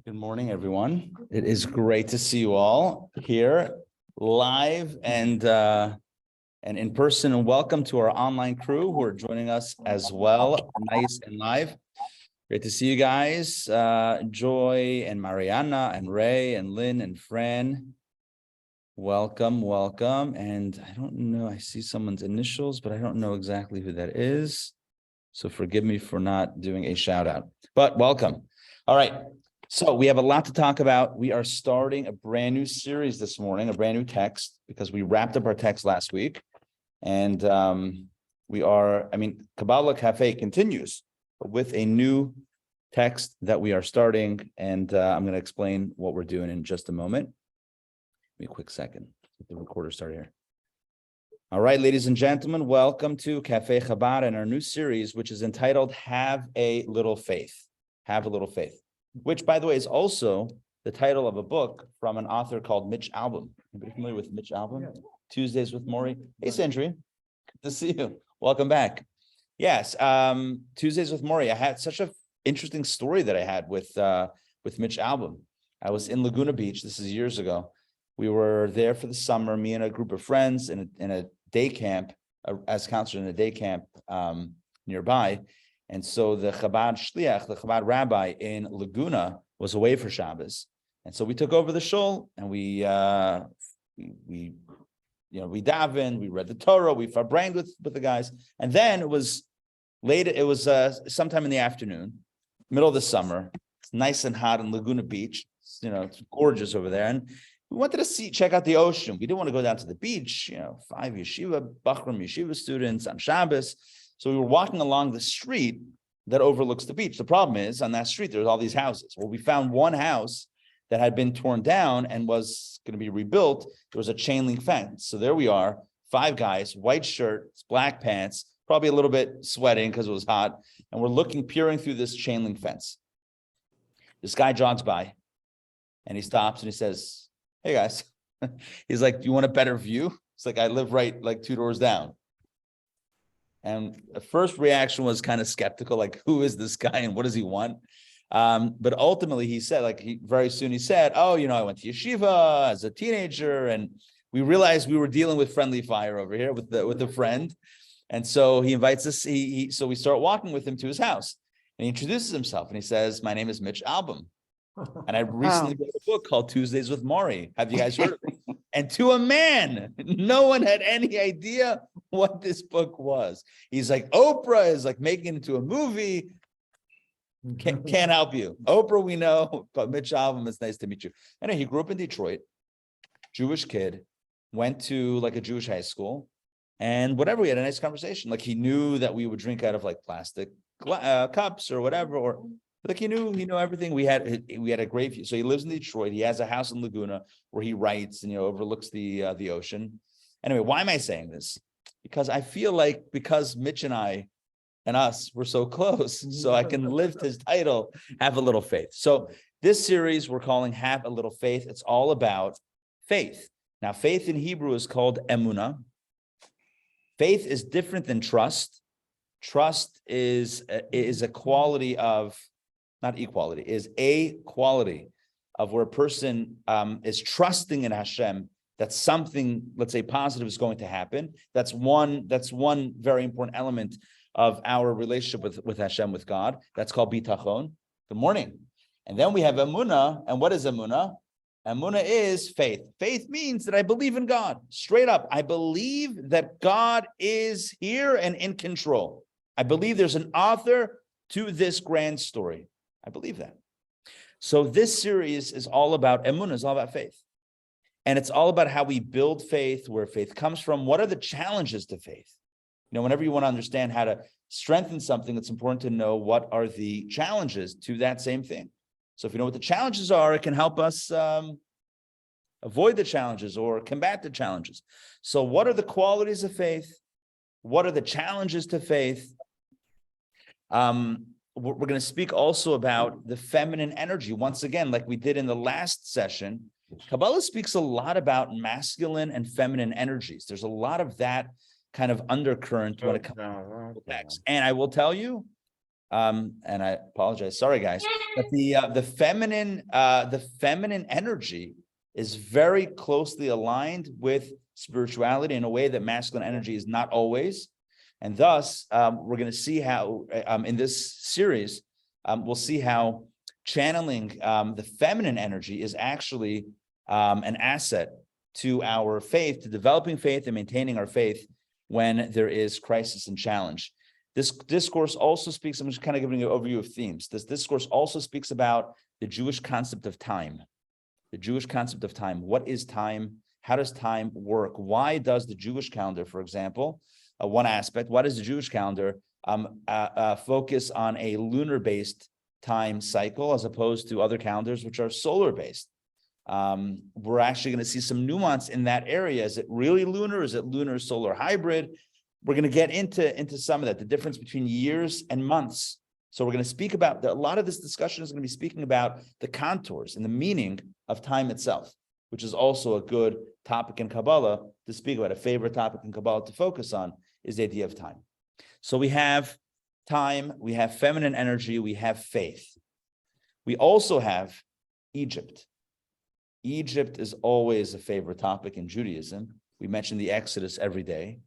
Good morning, everyone. It is great to see you all here live and in person. And welcome to our online crew who are joining us as well, nice and live. Great to see you guys. Joy and Mariana and Ray and Lynn and Fran. Welcome. And I don't know, I see someone's initials, but I don't know exactly who that is. So forgive me for not doing a shout out, but welcome. All right. So we have a lot to talk about. We are starting a brand new series this morning, a brand new text, because we wrapped up our text last week. And Kabbalah Café continues with a new text that we are starting. And I'm going to explain what we're doing in just a moment. Give me a quick second. Get the recorder started here. All right, ladies and gentlemen, welcome to Cafe Chabad and our new series, which is entitled Have a Little Faith. Have a Little Faith. Which, by the way, is also the title of a book from an author called Mitch Albom. Anybody familiar with Mitch Albom? Yeah. Tuesdays with Maury. Hey, Sandri. Good to see you. Welcome back. Yes, Tuesdays with Maury. I had such an interesting story that I had with Mitch Albom. I was in Laguna Beach. This is years ago. We were there for the summer, me and a group of friends in a day camp, as counselor in a day camp nearby. And so the Chabad shliach, the Chabad rabbi in Laguna, was away for Shabbos, and so we took over the shul and we davened, we read the Torah, we farbranged with the guys, and then it was late. It was sometime in the afternoon, middle of the summer. It's nice and hot in Laguna Beach. It's gorgeous over there, and we wanted to check out the ocean. We didn't want to go down to the beach. 5 Bachram yeshiva students on Shabbos. So we were walking along the street that overlooks the beach. The problem is on that street, there's all these houses. Well, we found one house that had been torn down and was going to be rebuilt. There was a chain link fence. So there we are, 5 guys, white shirts, black pants, probably a little bit sweating because it was hot. And we're peering through this chain link fence. This guy jogs by and he stops and he says, "Hey guys," he's like, "Do you want a better view?" It's like, "I live right like 2 doors down." And the first reaction was kind of skeptical, like, who is this guy and what does he want? But ultimately he said, very soon he said, "Oh, I went to yeshiva as a teenager." And we realized we were dealing with friendly fire over here with a friend. And so he invites us, so we start walking with him to his house. And he introduces himself and he says, "My name is Mitch Albom. And I recently wrote a book called Tuesdays with Maury. Have you guys heard of it?" And to a man, no one had any idea what this book was. He's like, "Oprah is like making it into a movie. Can't help you. Oprah, we know, but Mitch Albom, it's nice to meet you." Anyway, he grew up in Detroit, Jewish kid, went to like a Jewish high school, and whatever, we had a nice conversation. Like he knew that we would drink out of like plastic cups or whatever, or like he knew everything. We had a great view. So he lives in Detroit. He has a house in Laguna where he writes and overlooks the ocean. Anyway, why am I saying this? Because I feel like because Mitch and I and us were so close, so I can lift his title, Have a Little Faith. So this series we're calling Have a Little Faith. It's all about faith. Now, faith in Hebrew is called emunah. Faith is different than trust. Trust is a quality of, not equality, is a quality of where a person is trusting in Hashem that something, let's say, positive is going to happen. That's one very important element of our relationship with Hashem, with God. That's called bitachon. Good morning. And then we have emunah. And what is emunah? Emunah is faith. Faith means that I believe in God. Straight up, I believe that God is here and in control. I believe there's an author to this grand story. I believe that. So this series is all about emunah, is all about faith. And it's all about how we build faith, where faith comes from. What are the challenges to faith? Whenever you want to understand how to strengthen something, it's important to know what are the challenges to that same thing. So if you know what the challenges are, it can help us avoid the challenges or combat the challenges. So what are the qualities of faith? What are the challenges to faith? We're going to speak also about the feminine energy. Once again, like we did in the last session, Kabbalah speaks a lot about masculine and feminine energies. There's a lot of that kind of undercurrent when it comes to text. And I will tell you, and I apologize, sorry guys, but the feminine energy is very closely aligned with spirituality in a way that masculine energy is not always. And thus, we're going to see how in this series, we'll see how channeling the feminine energy is actually an asset to our faith, to developing faith and maintaining our faith when there is crisis and challenge. This discourse also speaks, I'm just kind of giving you an overview of themes. This discourse also speaks about the Jewish concept of time. The Jewish concept of time. What is time? How does time work? Why does the Jewish calendar, for example, one aspect, why does the Jewish calendar focus on a lunar-based time cycle as opposed to other calendars which are solar-based? We're actually going to see some nuance in that area. Is it really lunar? Is it lunar-solar hybrid? We're going to get into some of that, the difference between years and months. So we're going to speak about, a lot of this discussion is going to be speaking about the contours and the meaning of time itself, which is also a good topic in Kabbalah to speak about. A favorite topic in Kabbalah to focus on is the idea of time. So we have time, we have feminine energy, we have faith. We also have Egypt. Egypt is always a favorite topic in Judaism. We mention the Exodus every day,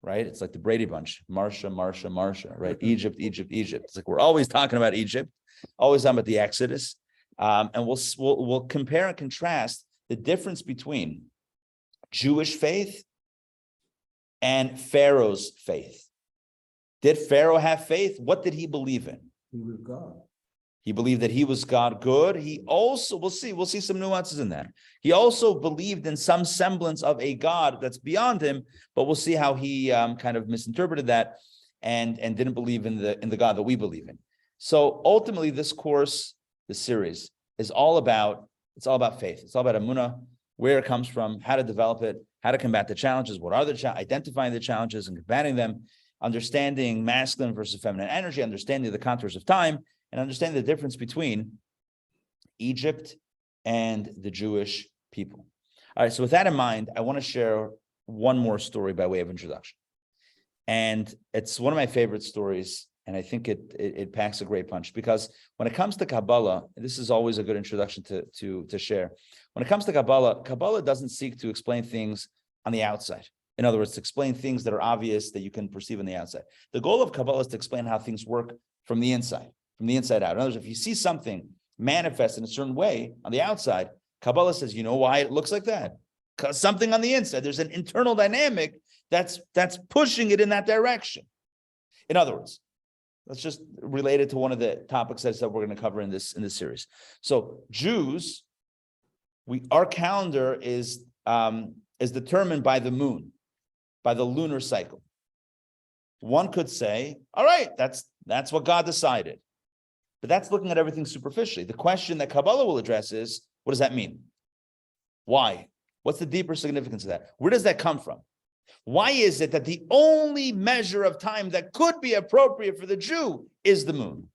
right? It's like the Brady Bunch, Marsha, right? Egypt. It's like we're always talking about Egypt, always talking about the Exodus. And we'll compare and contrast the difference between Jewish faith and Pharaoh's faith. Did Pharaoh have faith? What did he believe in? He was God. He believed that he was God good. He also, we'll see some nuances in that. He also believed in some semblance of a God that's beyond him, but we'll see how he kind of misinterpreted that and didn't believe in the God that we believe in. So ultimately, this course, this series, is all about faith. It's all about Emunah, where it comes from, how to develop it, how to combat the challenges, what are the identifying the challenges and combating them, understanding masculine versus feminine energy, understanding the contours of time, and understand the difference between Egypt and the Jewish people. All right, so with that in mind, I want to share one more story by way of introduction. And it's one of my favorite stories, and I think it packs a great punch, because when it comes to Kabbalah, this is always a good introduction to share. When it comes to Kabbalah doesn't seek to explain things on the outside. In other words, to explain things that are obvious that you can perceive on the outside. The goal of Kabbalah is to explain how things work from the inside out. In other words, if you see something manifest in a certain way on the outside, Kabbalah says, you know why it looks like that? Because something on the inside, there's an internal dynamic that's pushing it in that direction. In other words, let's just relate it to one of the topics that we're going to cover in this series. So Jews, our calendar is determined by the moon, by the lunar cycle. One could say, all right, that's what God decided. But that's looking at everything superficially. The question that Kabbalah will address is, what does that mean? Why? What's the deeper significance of that? Where does that come from? Why is it that the only measure of time that could be appropriate for the Jew is the moon?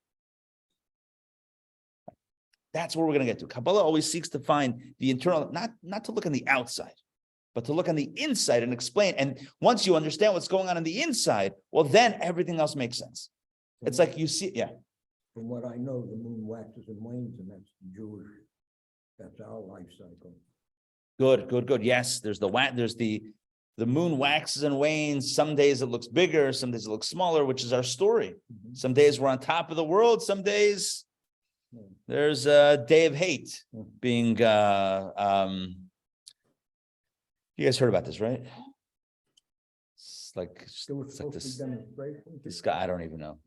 That's where we're going to get to. Kabbalah always seeks to find the internal, not to look on the outside, but to look on the inside and explain. And once you understand what's going on the inside, well, then everything else makes sense. It's like you see, yeah. From what I know, the moon waxes and wanes, and that's Jewish. That's our life cycle. Good. Yes, there's the moon waxes and wanes. Some days it looks bigger, some days it looks smaller, which is our story. Mm-hmm. Some days we're on top of the world. Some days there's a day of hate being. You guys heard about this, right? It's like this guy. I don't even know.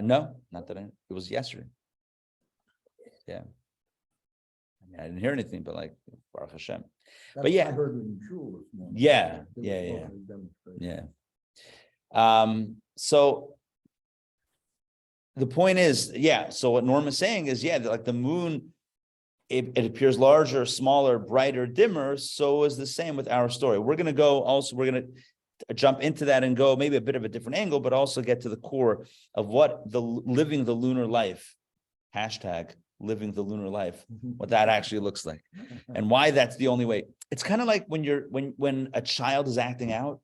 No, not that it was yesterday. Yeah. I didn't hear anything, but like Baruch Hashem. But yeah. I heard in shul this morning. Yeah. So the point is, so what Norm is saying is, like the moon, it appears larger, smaller, brighter, dimmer. So is the same with our story. We're going to jump into that and go maybe a bit of a different angle, but also get to the core of what living the lunar life, #living the lunar life, what that actually looks like, and why that's the only way. It's kind of like when a child is acting out,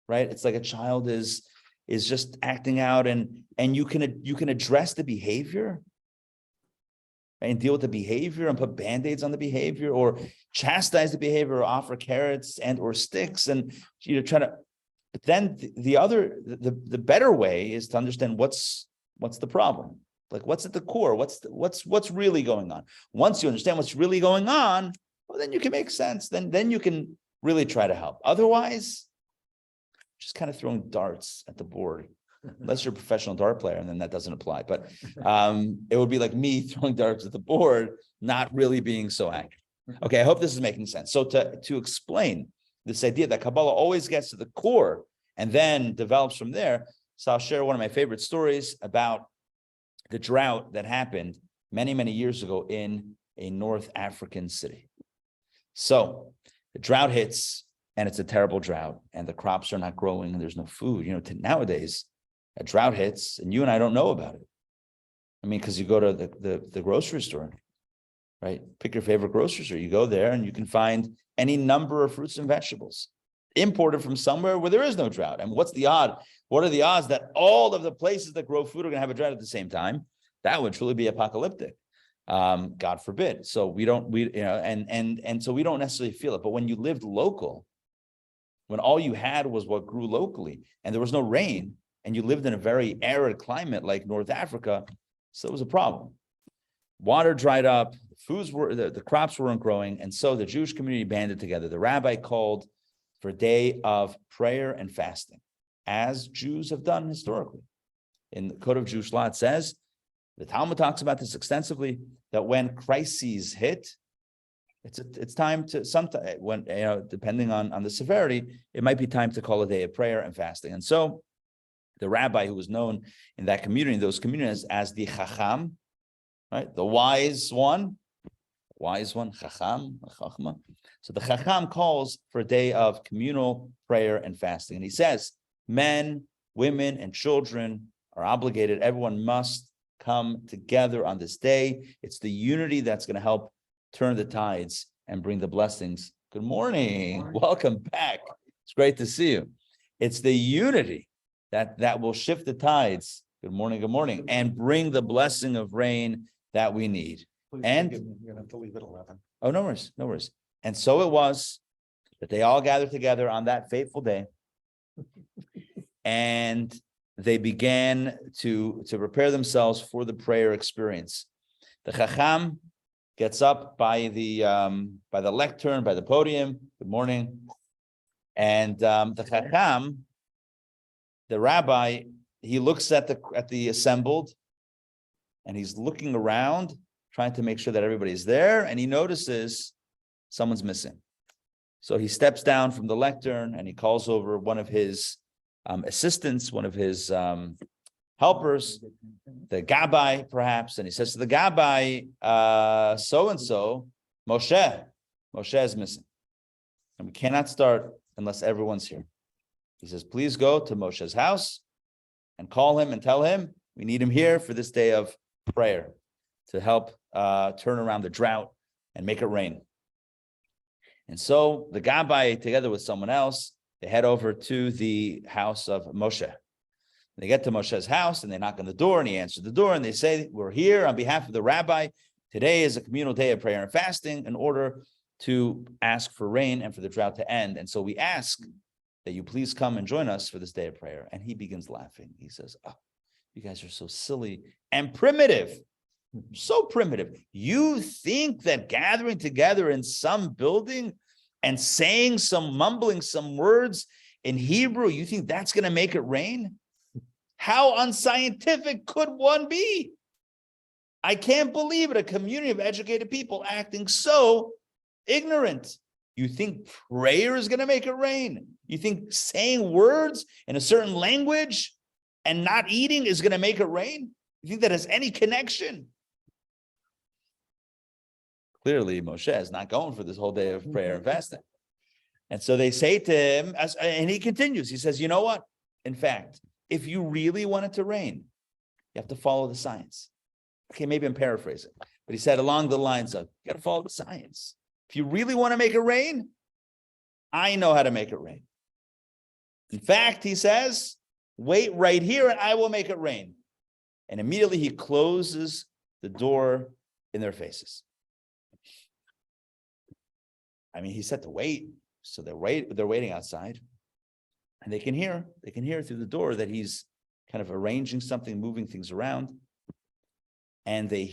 right? It's like a child is is just acting out, and you can address the behavior, right, and deal with the behavior and put band-aids on the behavior, or chastise the behavior, or offer carrots and or sticks, and try to. But then the better way is to understand what's the problem. Like, what's at the core? What's really going on? Once you understand what's really going on, well, then you can make sense. Then you can really try to help. Otherwise, just kind of throwing darts at the board, unless you're a professional dart player, and then that doesn't apply. But it would be like me throwing darts at the board, not really being so accurate. Okay, I hope this is making sense. So to explain this idea that Kabbalah always gets to the core and then develops from there, so I'll share one of my favorite stories about the drought that happened many, many years ago in a North African city. So the drought hits, and it's a terrible drought, and the crops are not growing, and there's no food. Nowadays, a drought hits, and you and I don't know about it. I mean, because you go to the grocery store, right? Pick your favorite grocery store. You go there, and you can find any number of fruits and vegetables imported from somewhere where there is no drought. And what's the odd? What are the odds that all of the places that grow food are going to have a drought at the same time? That would truly be apocalyptic. God forbid. So we so we don't necessarily feel it. But when you lived local, when all you had was what grew locally, and there was no rain, and you lived in a very arid climate like North Africa, so it was a problem. Water dried up, the crops weren't growing, and so the Jewish community banded together. The rabbi called for a day of prayer and fasting, as Jews have done historically. In the Code of Jewish Law, it says, the Talmud talks about this extensively, that when crises hit, it's time to depending on the severity, it might be time to call a day of prayer and fasting. And so the rabbi, who was known in that community, those communities, as the Chacham, right, the wise one, Chacham, Chachma. So the Chacham calls for a day of communal prayer and fasting. And he says, men, women, and children are obligated. Everyone must come together on this day. It's the unity that's going to help turn the tides and bring the blessings. Good morning. Welcome back. It's great to see you. It's the unity that will shift the tides. Good morning, and bring the blessing of rain that we need. Please and you're gonna have to leave at 11. Oh, no worries. And so it was that they all gathered together on that fateful day, and they began to prepare themselves for the prayer experience. The Chacham gets up by the lectern, by the podium. Good morning. And the Chacham, the rabbi, he looks at the assembled, and he's looking around, trying to make sure that everybody's there, and he notices someone's missing. So he steps down from the lectern, and he calls over one of his assistants, one of his helpers, the Gabbai, perhaps, and he says to the Gabbai, so-and-so, Moshe is missing. And we cannot start unless everyone's here. He says, please go to Moshe's house and call him and tell him we need him here for this day of prayer to help turn around the drought and make it rain. And so the Gabbai, together with someone else, they head over to the house of Moshe. They get to Moshe's house and they knock on the door, and he answers the door, and they say, we're here on behalf of the rabbi. Today is a communal day of prayer and fasting in order to ask for rain and for the drought to end. And so we ask that you please come and join us for this day of prayer. And he begins laughing. He says, oh, you guys are so silly and primitive. So primitive. You think that gathering together in some building and mumbling some words in Hebrew, you think that's going to make it rain? How unscientific could one be? I can't believe it. A community of educated people acting so ignorant. You think prayer is going to make it rain? You think saying words in a certain language and not eating is going to make it rain? You think that has any connection? Clearly, Moshe is not going for this whole day of prayer and fasting. And so they say to him, and he continues, he says, you know what? In fact, if you really want it to rain, you have to follow the science. Okay, maybe I'm paraphrasing, but he said along the lines of, you got to follow the science. If you really want to make it rain, I know how to make it rain. In fact, he says, Wait right here and I will make it rain. And immediately he closes the door in their faces. I mean, he said to wait. So they're waiting outside. And they can hear through the door that he's kind of arranging something, moving things around. And they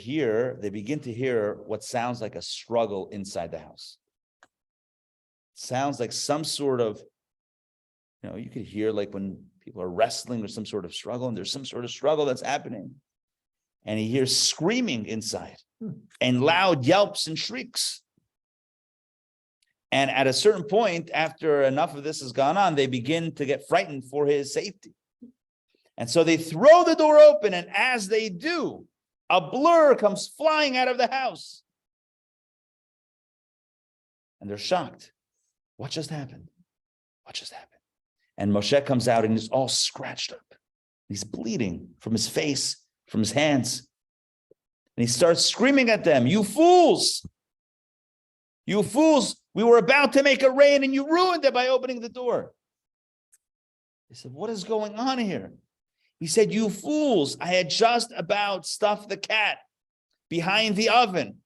begin to hear what sounds like a struggle inside the house. Sounds like some sort of, you could hear like when people are wrestling or some sort of struggle, and there's some sort of struggle that's happening. And he hears screaming inside and loud yelps and shrieks. And at a certain point, after enough of this has gone on, they begin to get frightened for his safety. And so they throw the door open, and as they do, a blur comes flying out of the house. And they're shocked. What just happened? What just happened? And Moshe comes out and he's all scratched up. He's bleeding from his face, from his hands. And he starts screaming at them, "You fools! You fools! We were about to make it rain and you ruined it by opening the door." They said, "What is going on here?" He said, "You fools, I had just about stuffed the cat behind the oven."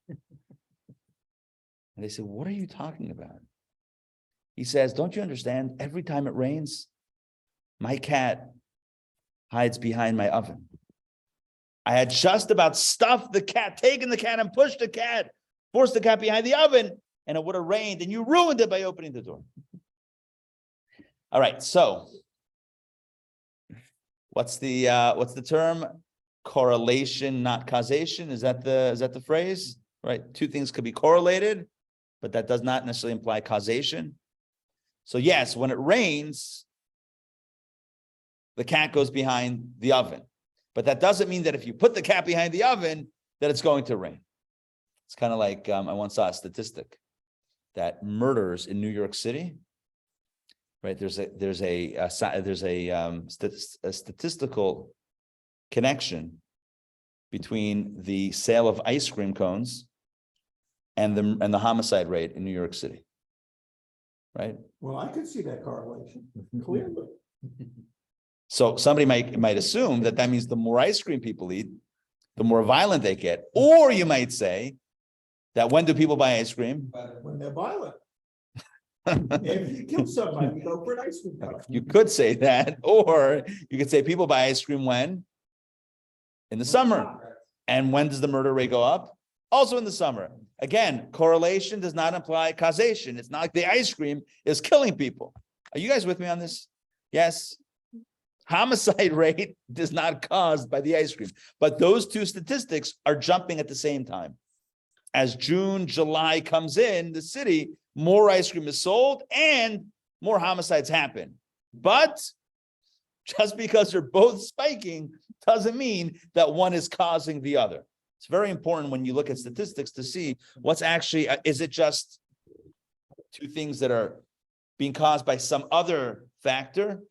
And they said, "What are you talking about?" He says, "Don't you understand? Every time it rains, my cat hides behind my oven. I had just about stuffed the cat, taken the cat and pushed the cat, forced the cat behind the oven, and it would have rained, and you ruined it by opening the door." All right, so what's the term? Correlation, not causation. Is that the phrase? Right? Two things could be correlated, but that does not necessarily imply causation. So yes, when it rains, the cat goes behind the oven. But that doesn't mean that if you put the cat behind the oven, that it's going to rain. It's kind of like I once saw a statistic that murders in New York City, right? There's a statistical connection between the sale of ice cream cones and the homicide rate in New York City, right? Well, I could see that correlation clearly. So somebody might assume that means the more ice cream people eat, the more violent they get. Or you might say that when do people buy ice cream? When they're violent. If you kill somebody, you go for an ice cream cone. You could say that, or you could say people buy ice cream when? In the summer. And when does the murder rate go up? Also in the summer. Again, correlation does not imply causation. It's not like the ice cream is killing people. Are you guys with me on this? Yes. Homicide rate is not caused by the ice cream. But those two statistics are jumping at the same time. As June, July comes in, the city, more ice cream is sold and more homicides happen. But just because they're both spiking doesn't mean that one is causing the other. It's very important when you look at statistics to see what's actually, is it just two things that are being caused by some other factor,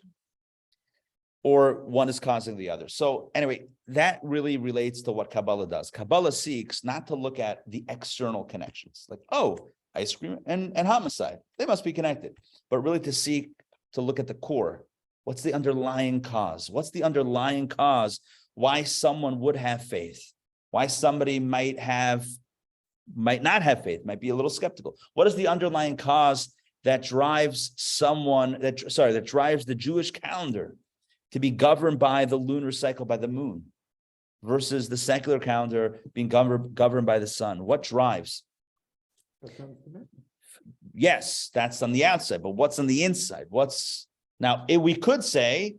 or one is causing the other. So anyway, that really relates to what Kabbalah does. Kabbalah seeks not to look at the external connections, like, oh, ice cream and homicide, they must be connected, but really to seek to look at the core. What's the underlying cause? What's the underlying cause why someone would have faith? Why somebody might not have faith, might be a little skeptical. What is the underlying cause that drives that drives the Jewish calendar to be governed by the lunar cycle, by the moon, versus the secular calendar being governed by the sun? What drives? Yes, that's on the outside, but what's on the inside? We could say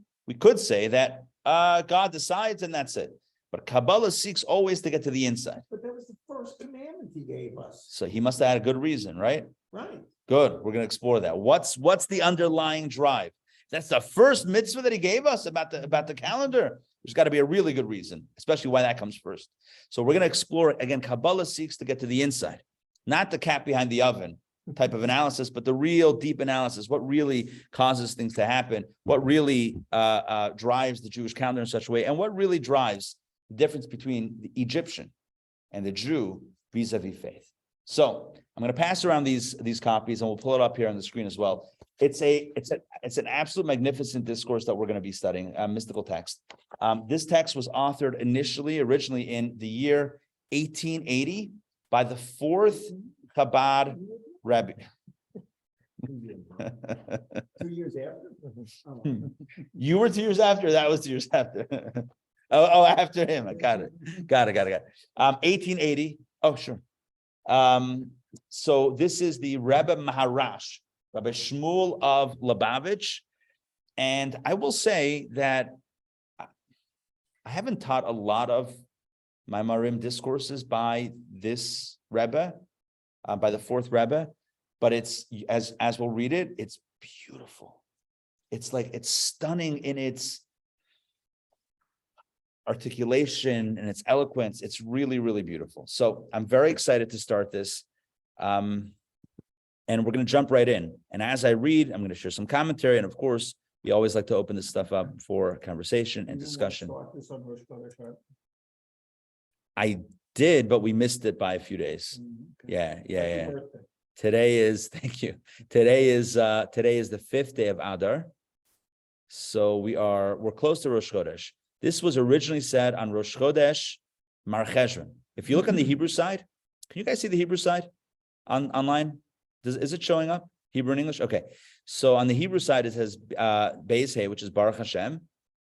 that God decides and that's it. But Kabbalah seeks always to get to the inside. But that was the first commandment he gave us. So he must have had a good reason, right? Right. Good. We're going to explore that. What's the underlying drive? That's the first mitzvah that he gave us about the calendar. There's got to be a really good reason, especially why that comes first. So we're going to explore it. Again, Kabbalah seeks to get to the inside, not the cat behind the oven type of analysis, but the real deep analysis. What really causes things to happen? What really drives the Jewish calendar in such a way? And what really drives the difference between the Egyptian and the Jew vis-a-vis faith? So I'm going to pass around these copies, and we'll pull it up here on the screen as well. It's an absolute magnificent discourse that we're going to be studying, a mystical text. This text was authored originally in the year 1880 by the fourth Chabad Rabbi. 2 years after? You were 2 years after. That was 2 years after. oh, after him. I got it. 1880. Oh, sure. So this is the Rebbe Maharash, Rabbi Shmuel of Lubavitch. And I will say that I haven't taught a lot of Maimarim discourses by this Rebbe, by the fourth Rebbe, but it's, as we'll read it, it's beautiful. It's stunning in its articulation and its eloquence. It's really, really beautiful. So I'm very excited to start this. And we're going to jump right in. And as I read, I'm going to share some commentary. And of course, we always like to open this stuff up for conversation and discussion. I did, but we missed it by a few days. Yeah. Today is, thank you. Today is the 5th day of Adar. So we're close to Rosh Chodesh. This was originally said on Rosh Chodesh Mar Cheshvan. If you look on the Hebrew side, can you guys see the Hebrew side online? Is it showing up? Hebrew and English? Okay. So on the Hebrew side, it says Beis Hey, which is Baruch Hashem.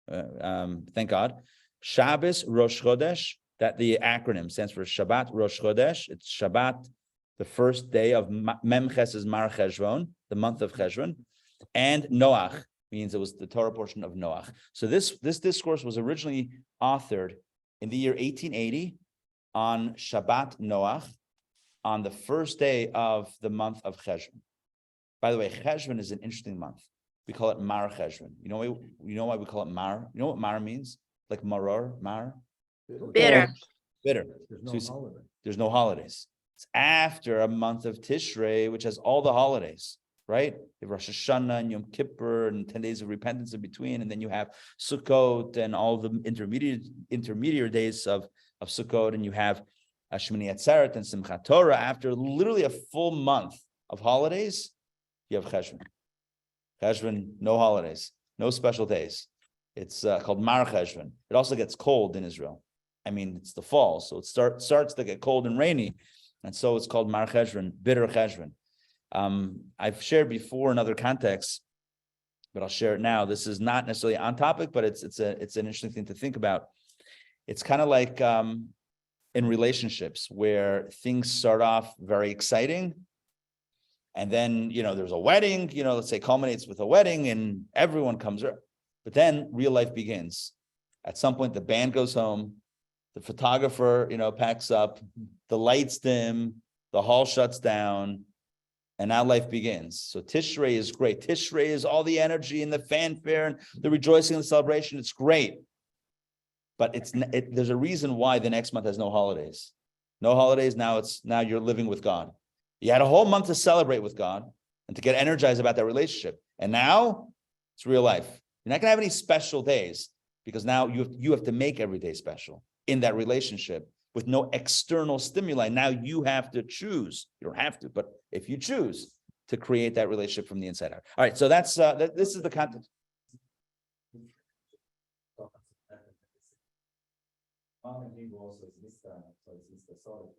Thank God. Shabbos Rosh Chodesh, that the acronym stands for Shabbat Rosh Chodesh. It's Shabbat, the first day of Memches is Mar Cheshvan, the month of Cheshvan. And Noach means it was the Torah portion of Noach. So this discourse was originally authored in the year 1880 on Shabbat Noach, on the first day of the month of Cheshvan. By the way, Cheshvan is an interesting month. We call it Mar Cheshvan. You know why we call it Mar? You know what Mar means? Like maror, Mar? Bitter. There's no holidays. It's after a month of Tishrei, which has all the holidays, right? You have Rosh Hashanah and Yom Kippur and 10 days of repentance in between. And then you have Sukkot and all the intermediate days of Sukkot. And you have Shmini Atzeret and Simchat Torah. After literally a full month of holidays, you have Cheshvan. Cheshvan, no holidays, no special days. It's called Mar Cheshvan. It also gets cold in Israel. I mean, it's the fall, so it starts to get cold and rainy. And so it's called Mar Cheshvan, bitter Cheshvan. I've shared before in other contexts, but I'll share it now. This is not necessarily on topic, but it's an interesting thing to think about. It's kind of like in relationships where things start off very exciting, and then there's a wedding. Let's say culminates with a wedding, and everyone comes up. But then real life begins. At some point, the band goes home, the photographer packs up, the lights dim, the hall shuts down. And now life begins. So Tishrei is great. Tishrei is all the energy and the fanfare and the rejoicing and the celebration. It's great. But there's a reason why the next month has no holidays. No holidays. Now you're living with God. You had a whole month to celebrate with God and to get energized about that relationship. And now it's real life. You're not going to have any special days because now you have to make every day special in that relationship. With no external stimuli. Now you have to choose. You don't have to, but if you choose to create that relationship from the inside out. All right, so that's this is the context.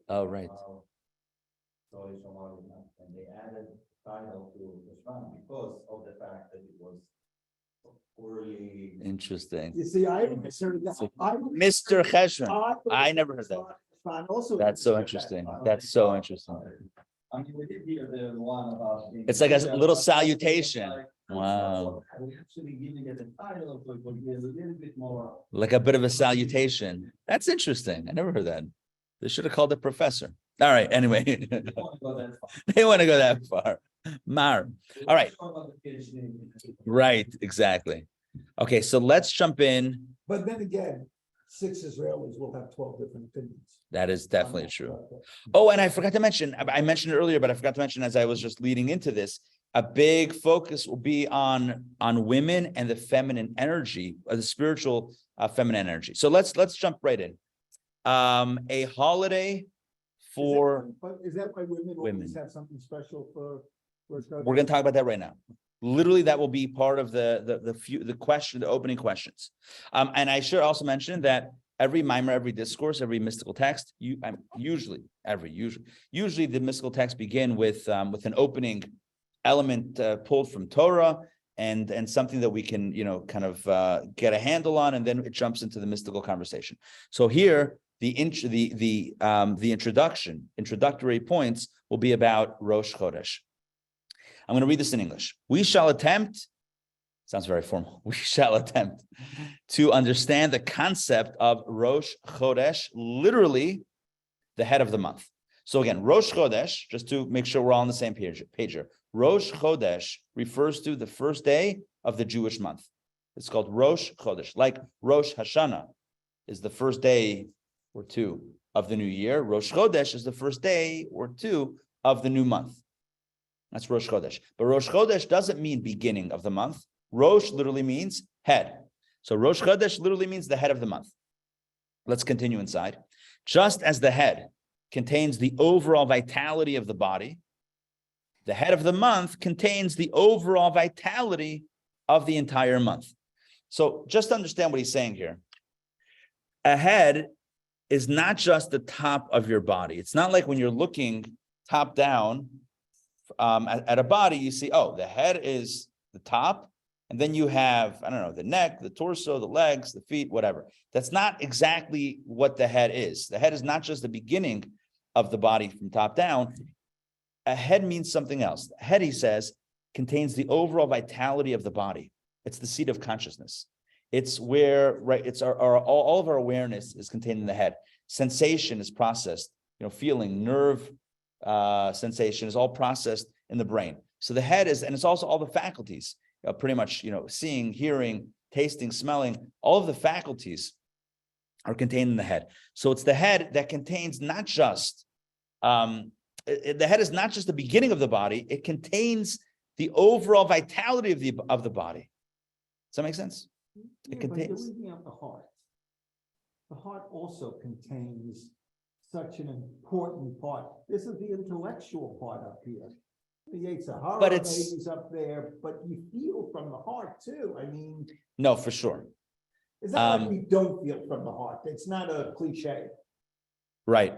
Oh, right. And they added title to Ishvan because of the fact that it was poorly. Interesting. You see, I heard that. Mr. Cheshvan. I never heard that. That's so interesting. That's so interesting. I mean, we did hear the one about. It's like a little salutation. Wow. Actually giving it a title, so it would be a little bit more. Like a bit of a salutation. That's interesting. I never heard that. They should have called it professor. All right. Anyway, they want to go that far. Mar. All right. Right. Exactly. Okay. So let's jump in. But then again, 6 Israelis will have 12 different opinions. That is definitely true. Oh, and I forgot to mention, I mentioned it earlier, but I forgot to mention as I was just leading into this, a big focus will be on women and the feminine energy, or the spiritual feminine energy. So let's jump right in. A holiday for But is that why women women. always have something special for? We're going to talk about that right now. Literally, that will be part of the opening questions. And I should also mention that every mimer, every discourse, every mystical text, usually the mystical texts begin with an opening element pulled from Torah and something that we can kind of get a handle on, and then it jumps into the mystical conversation. So here, the introductory points will be about Rosh Chodesh. I'm going to read this in English. We shall attempt, sounds very formal, we shall attempt to understand the concept of Rosh Chodesh, literally the head of the month. So again, Rosh Chodesh, just to make sure we're all on the same page here, Rosh Chodesh refers to the first day of the Jewish month. It's called Rosh Chodesh, like Rosh Hashanah is the first day or two of the new year. Rosh Chodesh is the first day or two of the new month. That's Rosh Chodesh. But Rosh Chodesh doesn't mean beginning of the month. Rosh literally means head. So Rosh Chodesh literally means the head of the month. Let's continue inside. Just as the head contains the overall vitality of the body, the head of the month contains the overall vitality of the entire month. So just understand what he's saying here. A head is not just the top of your body. It's not like when you're looking top down at a body, you see, oh, the head is the top, and then you have, I don't know, the neck, the torso, the legs, the feet, whatever. That's not exactly what the head is. The head is not just the beginning of the body from top down. A head means something else. The head, he says, contains the overall vitality of the body. It's the seat of consciousness. It's where, right, it's all of our awareness is contained in the head. Sensation is processed, feeling, nerve sensation is all processed in the brain. So the head is, and it's also all the faculties, pretty much, seeing, hearing, tasting, smelling, all of the faculties are contained in the head. So it's the head that contains not just, the head is not just the beginning of the body, it contains the overall vitality of the body. Does that make sense? It contains. But you're leaving out the heart. The heart also contains such an important part. This is the intellectual part up here. The Yetzirah, But it's maybe up there, but you feel from the heart too. I mean, no, for sure. it's not like we don't feel from the heart. It's not a cliche. Right.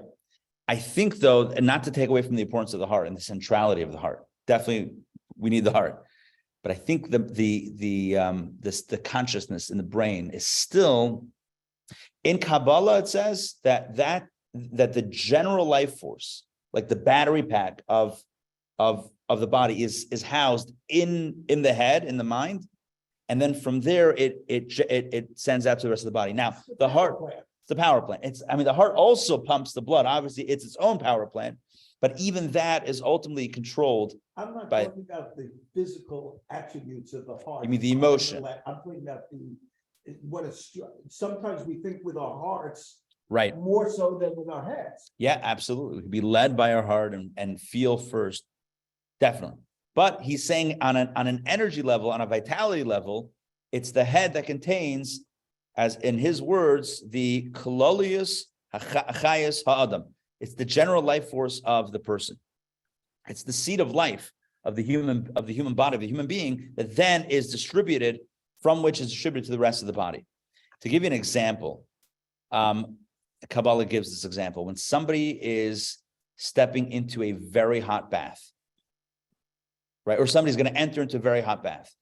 I think, though, and not to take away from the importance of the heart and the centrality of the heart. Definitely, we need the heart. But I think the consciousness in the brain is still, in Kabbalah, it says that the general life force, like the battery pack of the body, is housed in the head, in the mind, and then from there it sends out to the rest of the body. Now the heart, it's the power plant. The heart also pumps the blood. Obviously, it's its own power plant, but even that is ultimately controlled. I'm not by, talking about the physical attributes of the heart. You mean the emotion? I'm talking about sometimes we think with our hearts, right, more so than with our heads. Yeah, absolutely. We can be led by our heart and feel first, definitely. But he's saying on an energy level, on a vitality level, it's the head that contains, as in his words, the kololius hachayus ha'adam. It's the general life force of the person. It's the seed of life of the human body, of the human being, that then is distributed, from which is distributed to the rest of the body. To give you an example, Kabbalah gives this example. When somebody is stepping into a very hot bath, right? Or somebody's going to enter into a very hot bath.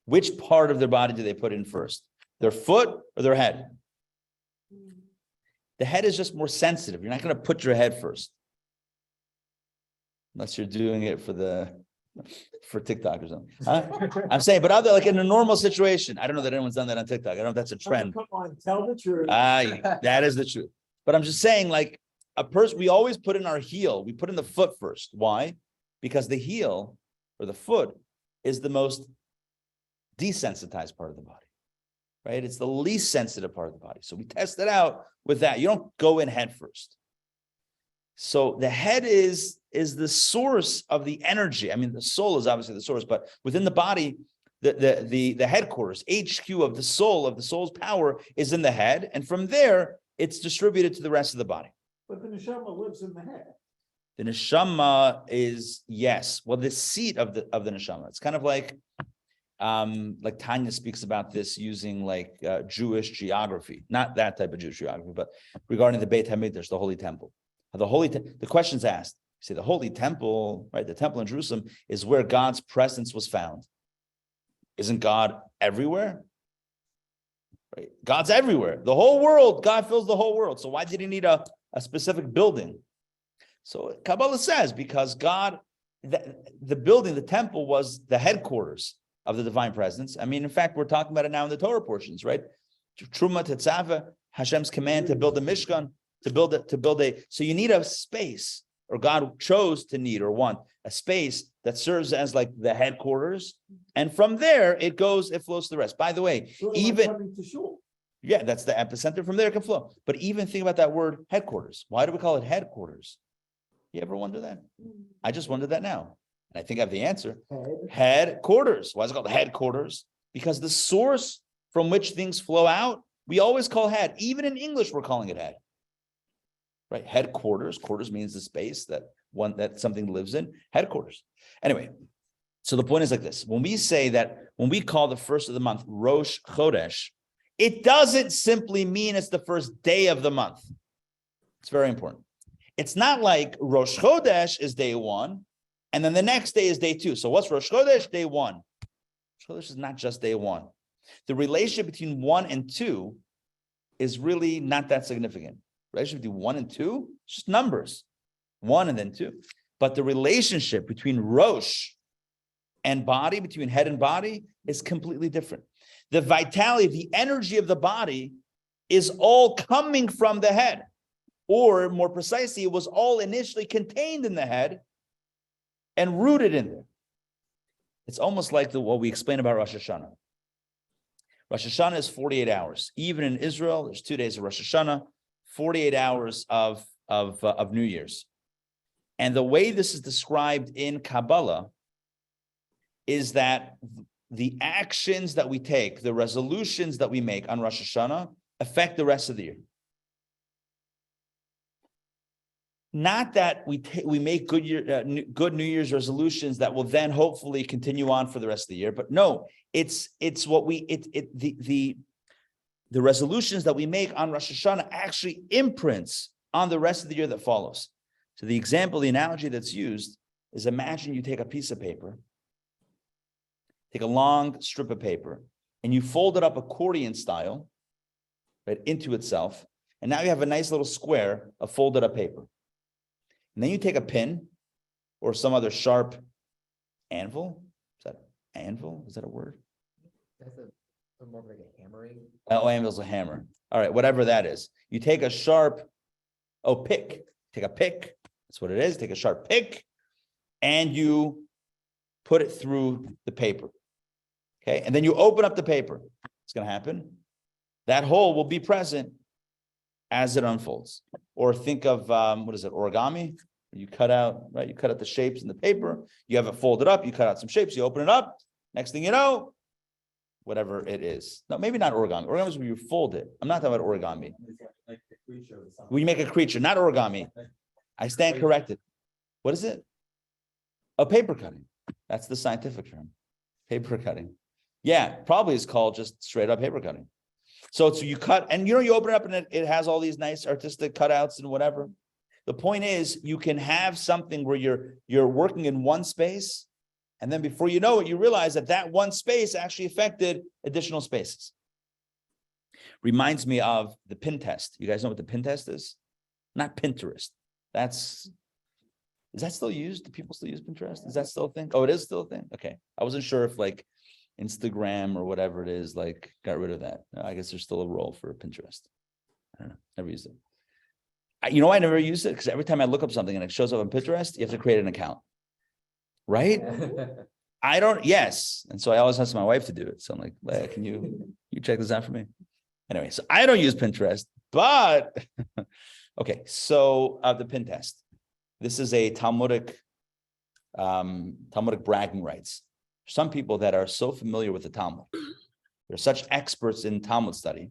Which part of their body do they put in first? Their foot or their head? The head is just more sensitive. You're not going to put your head first. Unless you're doing it for TikTok or something. Huh? I'm saying, but other, like in a normal situation, I don't know that anyone's done that on TikTok. I don't know if that's a trend. Come on, tell the truth. That is the truth. But I'm just saying, like a person, we always put in our heel. We put in the foot first. Why? Because the heel or the foot is the most desensitized part of the body, right? It's the least sensitive part of the body. So we test it out with that. You don't go in head first. So the head is the source of the energy. The soul is obviously the source, but within the body, the headquarters, HQ of the soul's power is in the head. And from there, it's distributed to the rest of the body. But the neshama lives in the head. The neshama is, yes, well, the seat of the neshama. It's kind of like Tanya speaks about this using Jewish geography, not that type of Jewish geography, but regarding the Beit HaMikdash, the Holy Temple. The question's asked. You say the Holy Temple, right? The Temple in Jerusalem is where God's presence was found. Isn't God everywhere? Right? God's everywhere. The whole world, God fills the whole world. So why did he need a specific building? So Kabbalah says because God, the building, the temple was the headquarters of the divine presence. I mean, in fact, we're talking about it now in the Torah portions, right? Truma Tetzava, Hashem's command to build a Mishkan, to build a. So you need a space, or God chose to need or want a space that serves as like the headquarters, and from there it flows to the rest. By the way, yeah, that's the epicenter. From there it can flow. But even think about that word headquarters. Why do we call it headquarters? You ever wonder that? I just wondered that now. And I think I have the answer. Headquarters. Why is it called headquarters? Because the source from which things flow out, we always call head. Even in English, we're calling it head. Right? Headquarters. Quarters means the space that something lives in. Headquarters. Anyway, so the point is like this. When we call the first of the month Rosh Chodesh, it doesn't simply mean it's the first day of the month. It's very important. It's not like Rosh Chodesh is day 1, and then the next day is day 2. So what's Rosh Chodesh? Day 1. Rosh Chodesh is not just day 1. The relationship between 1 and 2 is really not that significant. The relationship between 1 and 2, it's just numbers. 1 and then 2. But the relationship between Rosh and body, between head and body, is completely different. The vitality, the energy of the body is all coming from the head. Or more precisely, it was all initially contained in the head and rooted in there. It's almost like what we explain about Rosh Hashanah. Rosh Hashanah is 48 hours. Even in Israel, there's 2 days of Rosh Hashanah, 48 hours of New Year's. And the way this is described in Kabbalah is that the actions that we take, the resolutions that we make on Rosh Hashanah affect the rest of the year. Not that we make good New Year's resolutions that will then hopefully continue on for the rest of the year, but no, it's what the resolutions that we make on Rosh Hashanah actually imprints on the rest of the year that follows. So the example, the analogy that's used is, imagine you take a piece of paper, take a long strip of paper, and you fold it up accordion style, right, into itself, and now you have a nice little square of folded up paper. And then you take a pin or some other sharp anvil. Is that anvil? Is that a word? That's more like a hammering. Oh, anvil's a hammer. All right, whatever that is. You take a sharp, pick. Take a pick. That's what it is. Take a sharp pick and you put it through the paper. Okay, and then you open up the paper. What's going to happen? That hole will be present as it unfolds. Or think of, origami? You cut out, right? You cut out the shapes in the paper. You have it folded up. You cut out some shapes. You open it up. Next thing you know, whatever it is. No, maybe not origami. Origami is when you fold it. I'm not talking about origami. When you make a creature, not origami. I stand corrected. What is it? A paper cutting. That's the scientific term. Paper cutting. Yeah, probably is called just straight up paper cutting. So you cut, and you open it up and it has all these nice artistic cutouts and whatever. The point is, you can have something where you're working in one space, and then before you know it, you realize that one space actually affected additional spaces. Reminds me of the pin test. You guys know what the pin test is? Not Pinterest. Is that still used? Do people still use Pinterest? Is that still a thing? Oh, it is still a thing? Okay. I wasn't sure if Instagram or whatever it is, got rid of that. I guess there's still a role for Pinterest. I don't know. Never used it. I never used it because every time I look up something and it shows up on Pinterest, you have to create an account. Right? Yes. And so I always ask my wife to do it. So I'm like, can you check this out for me? Anyway, so I don't use Pinterest, but okay. So the pin test. This is a Talmudic bragging rights. Some people that are so familiar with the Talmud, they're such experts in Talmud study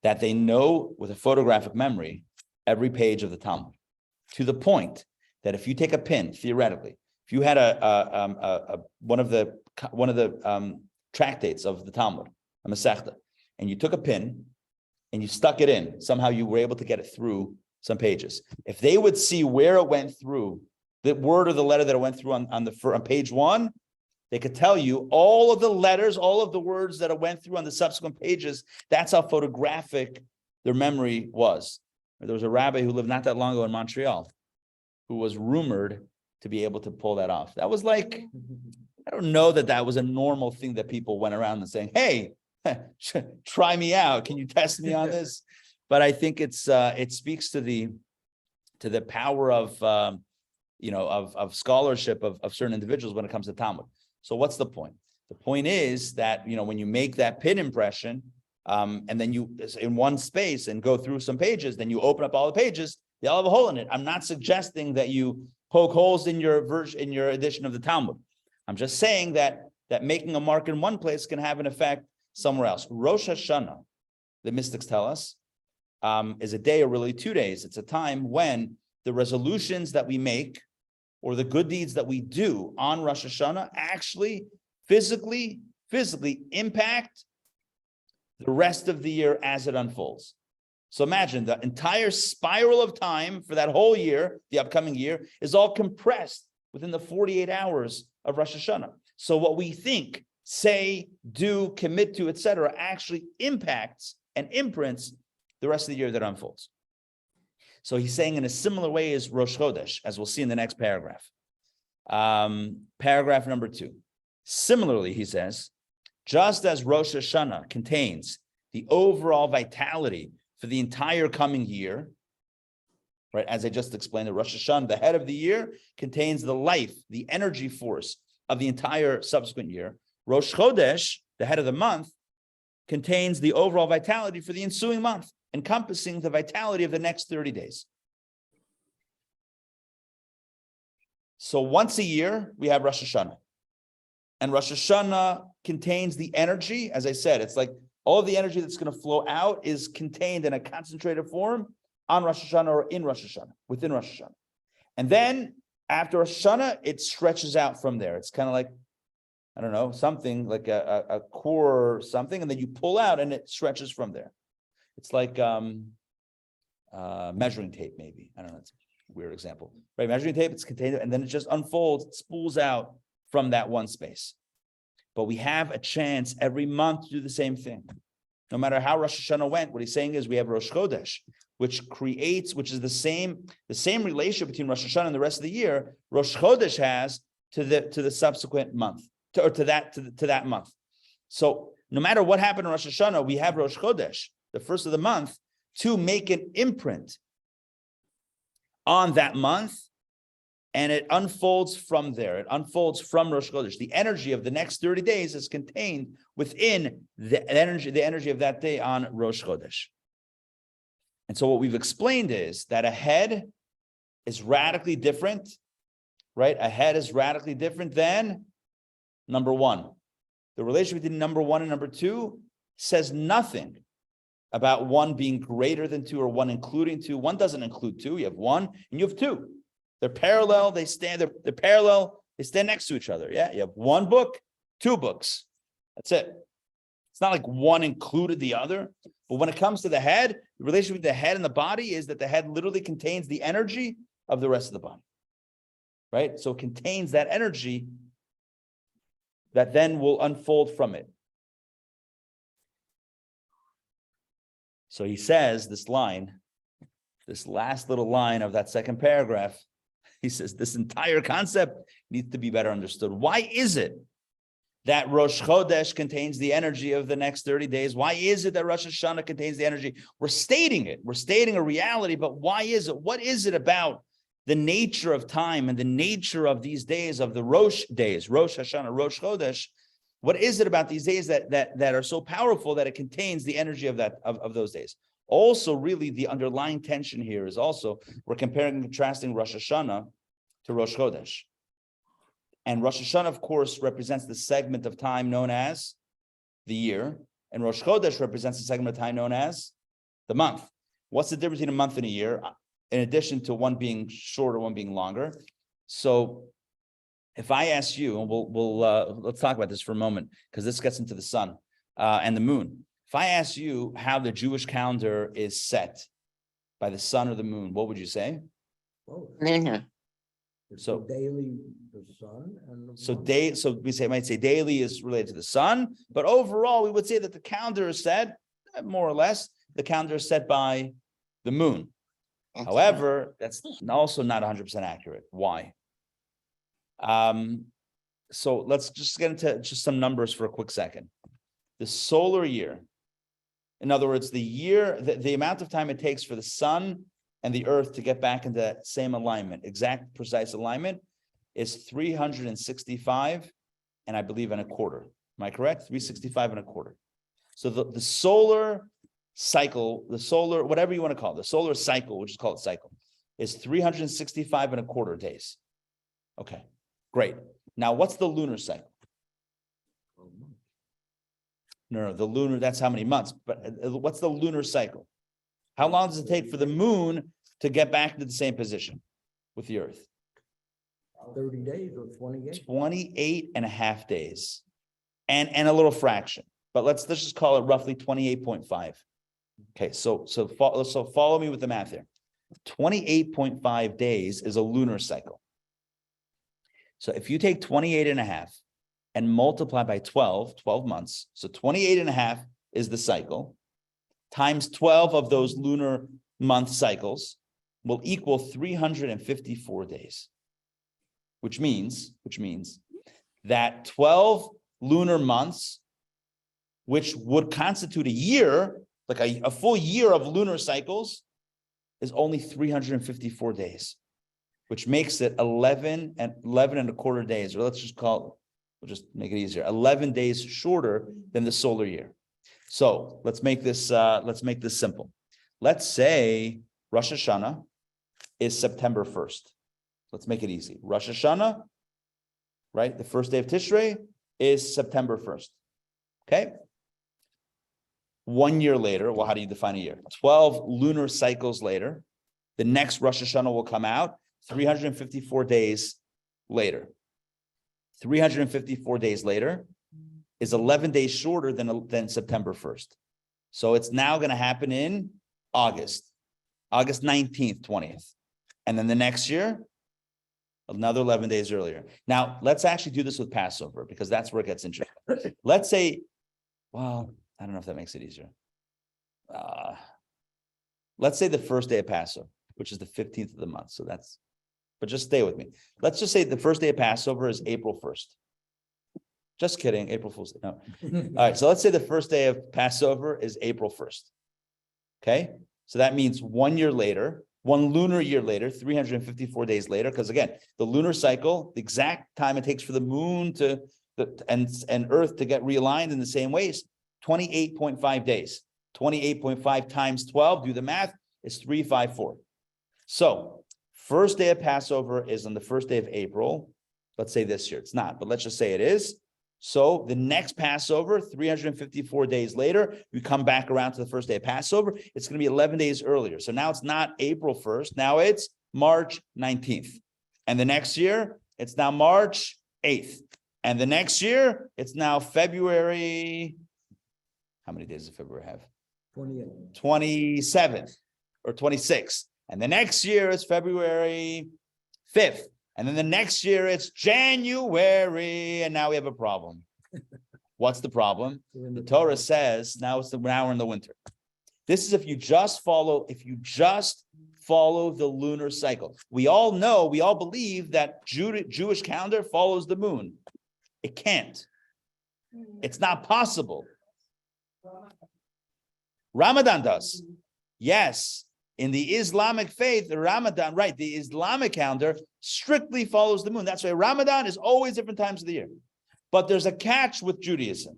that they know with a photographic memory every page of the Talmud, to the point that if you take a pin, theoretically, if you had one of the tractates of the Talmud, a Masechta, and you took a pin and you stuck it in, somehow you were able to get it through some pages. If they would see where it went through, the word or the letter that it went through on page 1, they could tell you all of the letters, all of the words that it went through on the subsequent pages. That's how photographic their memory was. There was a rabbi who lived not that long ago in Montreal who was rumored to be able to pull that off. That was like, I don't know that was a normal thing that people went around and saying, hey, try me out. Can you test me on this? But I think it speaks to the power of scholarship of certain individuals when it comes to Talmud. So what's the point? The point is that, when you make that pin impression, and then you in one space and go through some pages, then you open up all the pages, they all have a hole in it. I'm not suggesting that you poke holes in your edition of the Talmud. I'm just saying that making a mark in one place can have an effect somewhere else. Rosh Hashanah, the mystics tell us, is a day, or really 2 days. It's a time when the resolutions that we make or the good deeds that we do on Rosh Hashanah actually physically impact the rest of the year as it unfolds. So imagine the entire spiral of time for that whole year, the upcoming year, is all compressed within the 48 hours of Rosh Hashanah. So what we think, say, do, commit to, etc., actually impacts and imprints the rest of the year that unfolds. So he's saying in a similar way as Rosh Chodesh, as we'll see in the next paragraph. Paragraph number 2. Similarly, he says, just as Rosh Hashanah contains the overall vitality for the entire coming year, right? As I just explained, the Rosh Hashanah, the head of the year, contains the life, the energy force of the entire subsequent year. Rosh Chodesh, the head of the month, contains the overall vitality for the ensuing month, encompassing the vitality of the next 30 days. So once a year, we have Rosh Hashanah. And Rosh Hashanah contains the energy. As I said, it's like all the energy that's going to flow out is contained in a concentrated form on Rosh Hashanah or in Rosh Hashanah, within Rosh Hashanah. And then after Rosh Hashanah, it stretches out from there. It's kind of like, I don't know, something like a core or something, and then you pull out and it stretches from there. It's like measuring tape, maybe. I don't know, it's a weird example. Right, measuring tape, it's contained, and then it just unfolds, it spools out from that one space. But we have a chance every month to do the same thing. No matter how Rosh Hashanah went, what he's saying is we have Rosh Chodesh, which is the same relationship between Rosh Hashanah and the rest of the year. Rosh Chodesh has to the subsequent month, to that month. So no matter what happened in Rosh Hashanah, we have Rosh Chodesh, the first of the month, to make an imprint on that month, and it unfolds from there. It unfolds from Rosh Chodesh. The energy of the next 30 days is contained within the energy of that day on Rosh Chodesh. And so what we've explained is that a head is radically different, right? A head is radically different than number 1. The relationship between number 1 and number 2 says nothing about 1 being greater than 2 or 1 including 2. 1 doesn't include 2. You have 1 and you have 2. They're parallel. They're parallel. They stand next to each other. Yeah, you have 1 book, 2 books. That's it. It's not like 1 included the other. But when it comes to the head, the relationship between the head and the body is that the head literally contains the energy of the rest of the body. Right? So it contains that energy that then will unfold from it. So he says this last little line of that second paragraph, he says this entire concept needs to be better understood. Why is it that Rosh Chodesh contains the energy of the next 30 days? Why is it that Rosh Hashanah contains the energy? We're stating it. We're stating a reality, but why is it? What is it about the nature of time and the nature of these days, of the Rosh days, Rosh Hashanah, Rosh Chodesh? What is it about these days that are so powerful that it contains the energy of those days? Also, really, the underlying tension here is also, we're comparing and contrasting Rosh Hashanah to Rosh Chodesh. And Rosh Hashanah, of course, represents the segment of time known as the year, and Rosh Chodesh represents the segment of time known as the month. What's the difference between a month and a year? In addition to one being shorter, one being longer. So if I ask you, and let's talk about this for a moment, because this gets into the sun and the moon. If I ask you how the Jewish calendar is set by the sun or the moon, what would you say? Whoa. It's So- the daily, the sun and. the So moon. might say daily is related to the sun, but overall we would say that the calendar is set, more or less, the calendar is set by the moon. However, that's also not 100% accurate. Why? So let's just get into just some numbers for a quick second. The solar year, in other words, the amount of time it takes for the sun and the earth to get back into that same alignment, exact precise alignment, is 365 and I believe and a quarter. Am I correct? 365 and a quarter. So the solar cycle, the solar, whatever you want to call it, the solar cycle, which is called cycle, is 365 and a quarter days. Okay, great. Now, what's the lunar cycle? No, the lunar, that's how many months, but what's the lunar cycle? How long does it take for the moon to get back to the same position with the earth? 30 days or 28? 28 and a half days and a little fraction, but let's just call it roughly 28.5. Okay, so follow me with the math here. 28.5 days is a lunar cycle. So if you take 28 and a half and multiply by 12 months, so 28 and a half is the cycle, times 12 of those lunar month cycles will equal 354 days, which means that 12 lunar months, which would constitute a year, like a full year of lunar cycles, is only 354 days, which makes it 11 and a quarter days, or let's just call it, we'll just make it easier, 11 days shorter than the solar year. So let's make this simple. Let's say Rosh Hashanah is September 1st. Let's make it easy. Rosh Hashanah, right? The first day of Tishrei is September 1st. Okay. 1 year later, well, how do you define a year? 12 lunar cycles later, the next Rosh Hashanah will come out 354 days later. 354 days later is 11 days shorter than September 1st. So it's now going to happen in August 19th, 20th. And then the next year, another 11 days earlier. Now, let's actually do this with Passover, because that's where it gets interesting. Let's say, well, I don't know if that makes it easier. Let's say the first day of Passover, which is the 15th of the month. So but just stay with me. Let's just say the first day of Passover is April 1st. Just kidding, April Fool's Day. No. All right, so let's say the first day of Passover is April 1st. Okay, so that means 1 year later, one lunar year later, 354 days later, because again, the lunar cycle, the exact time it takes for the moon and Earth to get realigned in the same ways, 28.5 days. 28.5 times 12, do the math, is 354. So first day of Passover is on the first day of April. Let's say this year, it's not, but let's just say it is. So the next Passover, 354 days later, we come back around to the first day of Passover. It's going to be 11 days earlier. So now it's not April 1st. Now it's March 19th. And the next year, it's now March 8th. And the next year, it's now February. How many days does February have? 28. 27th or 26th. And the next year, it's February 5th. And then the next year it's January, and now we have a problem. What's the problem? The Torah says now we're in the winter. This is if you just follow the lunar cycle. We all know, we all believe that Jewish calendar follows the moon. It can't. It's not possible. Ramadan does. Yes. In the Islamic faith, the Ramadan, right, the Islamic calendar strictly follows the moon. That's why Ramadan is always different times of the year. But there's a catch with Judaism.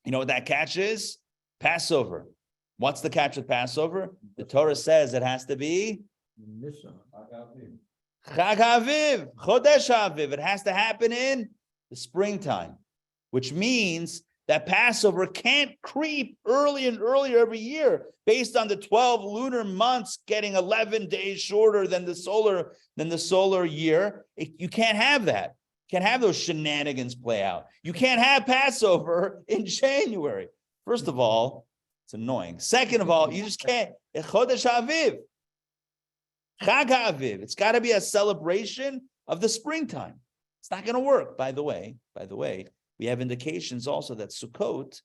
You know what that catch is? Passover. What's the catch with Passover? The Torah says it has to be Nissan. Chag Haviv, Chodesh Haviv. It has to happen in the springtime, which means that Passover can't creep earlier and earlier every year based on the 12 lunar months getting 11 days shorter than the solar year. You can't have that. You can't have those shenanigans play out. You can't have Passover in January. First of all, it's annoying. Second of all, you just can't. Chodesh Aviv. Chag HaAviv. It's got to be a celebration of the springtime. It's not going to work. By the way, we have indications also that Sukkot,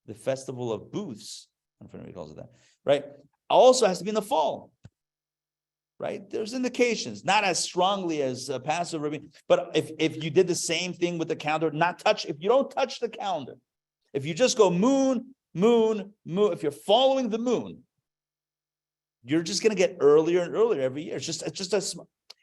the festival of booths, I don't know if anybody calls it that, right? Also has to be in the fall, right? There's indications, not as strongly as Passover, but if you did the same thing with the calendar, if you don't touch the calendar, if you just go moon, if you're following the moon, you're just going to get earlier and earlier every year.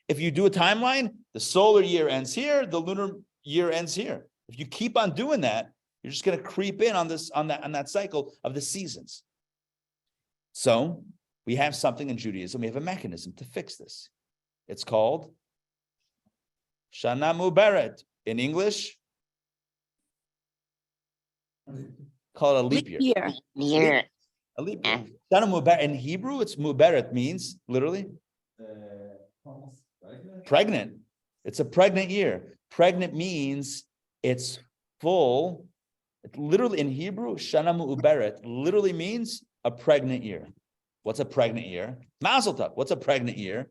If you do a timeline, the solar year ends here, the lunar year ends here. If you keep on doing that, you're just going to creep in on that cycle of the seasons. So we have something in Judaism. We have a mechanism to fix this. It's called Shana Muberet. In English, call it a leap year. A leap year. Shana Muberet. In Hebrew, it's Muberet means literally pregnant. It's a pregnant year. Pregnant means it's full. It literally in Hebrew, Shana Mu'uberet literally means a pregnant year. What's a pregnant year? Mazel tov. What's a pregnant year?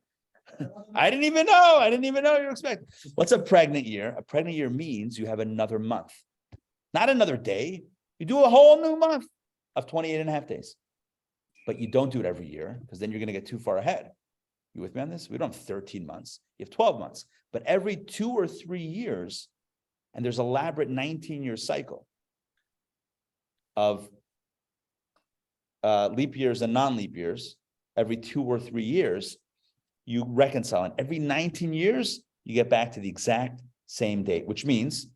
I didn't even know you're expecting. What's a pregnant year? A pregnant year means you have another month, not another day. You do a whole new month of 28 and a half days. But you don't do it every year because then you're going to get too far ahead. You with me on this? We don't have 13 months. You have 12 months. But every 2 or 3 years, and there's an elaborate 19-year cycle of leap years and non-leap years. Every 2 or 3 years, you reconcile. And every 19 years, you get back to the exact same date, which means,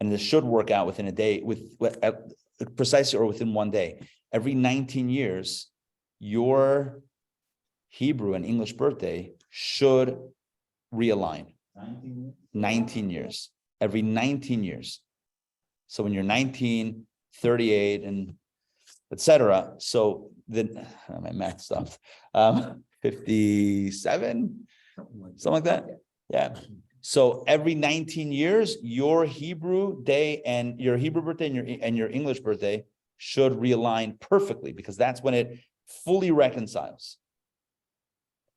and this should work out within a day, precisely or within 1 day. Every 19 years, your Hebrew and English birthday should realign. 19 years. Every 19 years. So when you're 19, 38, and etc. So then my math stopped. 57, something like that. Yeah. So every 19 years, your Hebrew day and your Hebrew birthday and your English birthday should realign perfectly because that's when it fully reconciles.